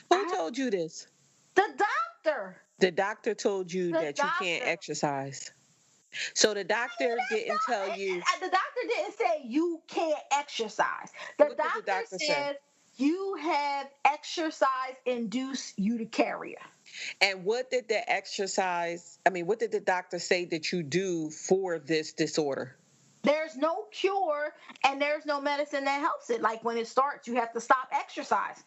Who I told you this? The doctor. The doctor told you The that you can't doctor. exercise. So the doctor didn't tell you. The doctor didn't say you can't exercise. The What did the doctor doctor say? says you have exercise induced urticaria. And what did the exercise, I mean, what did the doctor say that you do for this disorder? There's no cure and there's no medicine that helps it. Like when it starts, you have to stop exercising.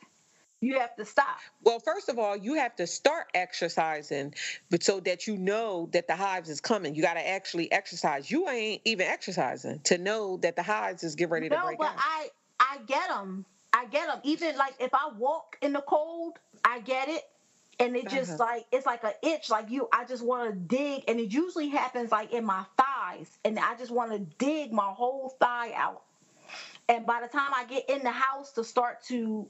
You have to stop. Well, first of all, you have to start exercising, but so that you know that the hives is coming. You got to actually exercise. You ain't even exercising to know that the hives is getting ready to No, break but out. I get them. I get them. Even like if I walk in the cold, I get it. And it just Uh-huh. like it's like an itch, like I just want to dig, and it usually happens like in my thighs, and I just want to dig my whole thigh out. And by the time I get in the house to start to,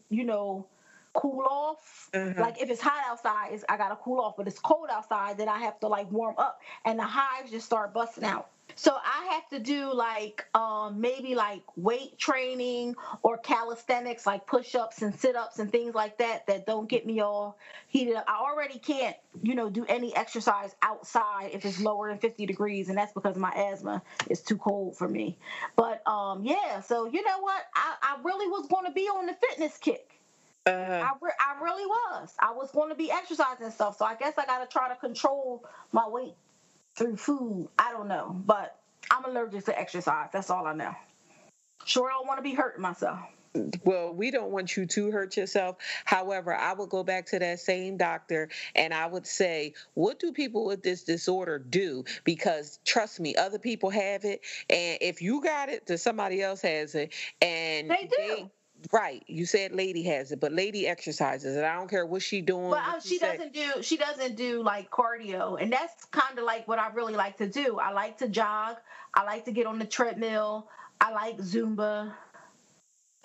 cool off, Uh-huh. like if it's hot outside, I gotta cool off, but it's cold outside, then I have to like warm up, and the hives just start busting out. So I have to do like maybe like weight training or calisthenics, like push-ups and sit-ups and things like that don't get me all heated up. I already can't, do any exercise outside if it's lower than 50 degrees, and that's because my asthma is too cold for me. But yeah, so you know what? I really was going to be on the fitness kick. Uh-huh. I really was. I was going to be exercising and stuff. So I guess I got to try to control my weight through food. I don't know, but I'm allergic to exercise. That's all I know. Sure, I don't want to be hurting myself. Well, we don't want you to hurt yourself. However, I would go back to that same doctor and I would say, what do people with this disorder do? Because trust me, other people have it. And if you got it, then somebody else has it. And They do, right, you said lady has it, but lady exercises. And I don't care what she but doing, what you she say. doesn't do. She doesn't do like cardio, and that's kind of like what I really like to do. I like to jog. I like to get on the treadmill. I like Zumba.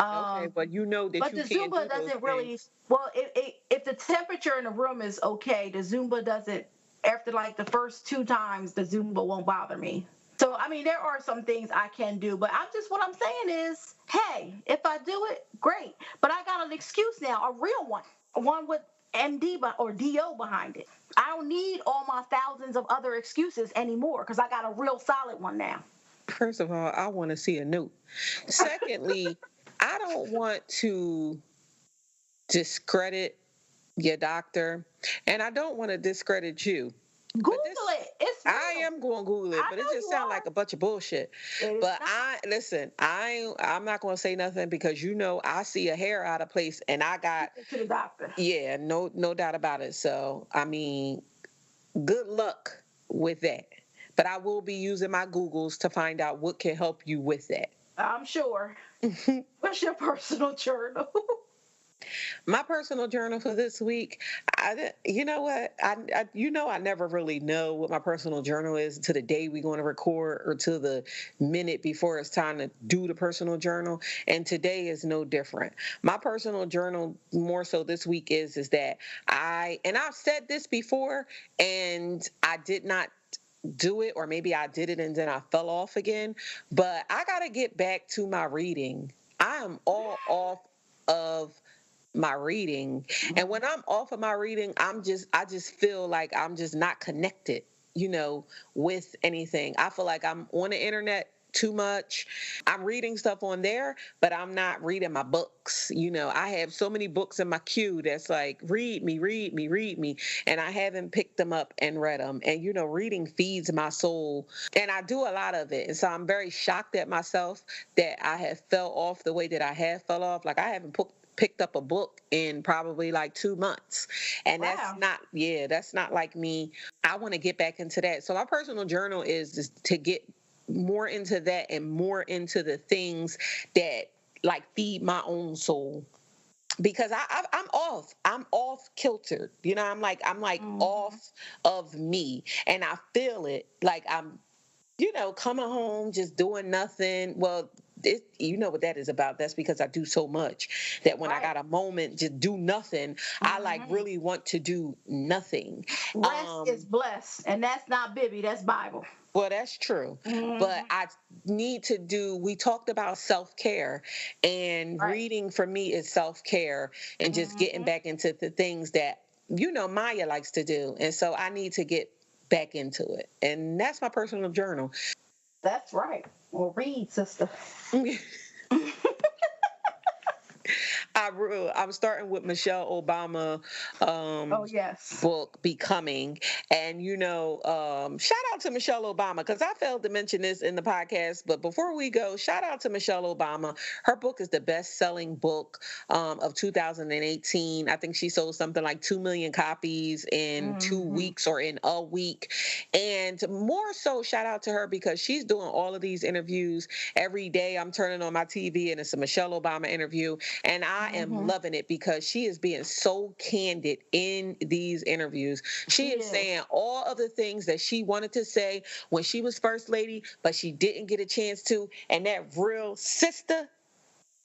Okay, Um, but you know that but you the can't Zumba do those doesn't really. things. Well, if the temperature in the room is okay, the Zumba doesn't. After like the first 2 times, the Zumba won't bother me. So I mean, there are some things I can do, but what I'm saying is, hey, if I do it, great. But I got an excuse now, a real one with MD or DO behind it. I don't need all my thousands of other excuses anymore because I got a real solid one now. First of all, I want to see a note. Secondly, I don't want to discredit your doctor, and I don't want to discredit you. Google But this, it. It's I real. am going to Google it, I but it know just you sounds are. like a bunch of bullshit. It is But not. I'm not going to say nothing because I see a hair out of place, and I got To the doctor. yeah, no doubt about it. So I mean, good luck with that. But I will be using my Googles to find out what can help you with that. I'm sure. What's your personal journal? My personal journal for this week, you know what? I never really know what my personal journal is to the day we're going to record or to the minute before it's time to do the personal journal. And today is no different. My personal journal more so this week is that and I've said this before and I did not do it, or maybe I did it and then I fell off again, but I got to get back to my reading. I am all off of my reading. And when I'm off of my reading, I just feel like I'm just not connected, with anything. I feel like I'm on the internet too much. I'm reading stuff on there, but I'm not reading my books. I have so many books in my queue that's like, read me, read me, read me. And I haven't picked them up and read them. And, reading feeds my soul. And I do a lot of it. And so I'm very shocked at myself that I have fell off the way that I have fell off. Like I haven't picked up a book in probably like 2 months. And Wow. that's not like me. I want to get back into that. So my personal journal is just to get more into that and more into the things that like feed my own soul, because I'm off kilter, I'm like Mm-hmm. off of me, and I feel it like I'm coming home just doing nothing. Well, you know what that is about. That's because I do so much that when I Right. got a moment to do nothing, I like Mm-hmm. really want to do nothing. Rest is blessed, and that's not Bibby. That's Bible. Well, that's true. But Mm-hmm. we talked about self care, and Right. reading for me is self care, and just getting Mm-hmm. back into the things that Maya likes to do. And so I need to get back into it. And that's my personal journal. That's right. Well, read, sister. I'm starting with Michelle Obama Oh, yes. book, Becoming. And, shout out to Michelle Obama, because I failed to mention this in the podcast. But before we go, shout out to Michelle Obama. Her book is the best selling book of 2018. I think she sold something like 2 million copies in 2 weeks or in a week. And more so, shout out to her because she's doing all of these interviews every day. I'm turning on my TV and it's a Michelle Obama interview. And I am loving it because she is being so candid in these interviews. She is saying all of the things that she wanted to say when she was first lady, but she didn't get a chance to. And that real sister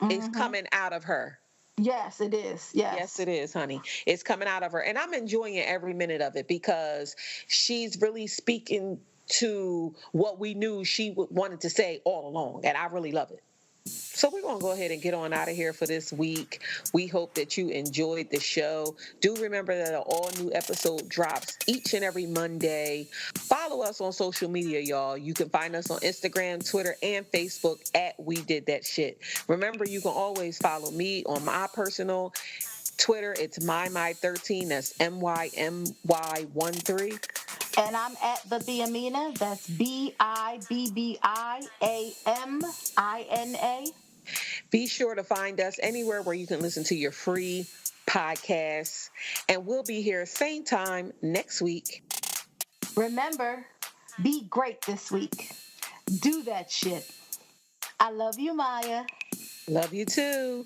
is coming out of her. Yes, it is. Yes. Yes, it is, honey. It's coming out of her. And I'm enjoying every minute of it because she's really speaking to what we knew she wanted to say all along. And I really love it. So we're going to go ahead and get on out of here for this week. We hope that you enjoyed the show. Do remember that an all-new episode drops each and every Monday. Follow us on social media, y'all. You can find us on Instagram, Twitter, and Facebook at We Did That Shit. Remember, you can always follow me on my personal Twitter. It's my13. That's MYMY13. And I'm at the Biamina. That's BIBBIAMINA. Be sure to find us anywhere where you can listen to your free podcasts. And we'll be here same time next week. Remember, be great this week. Do that shit. I love you, Maya. Love you too.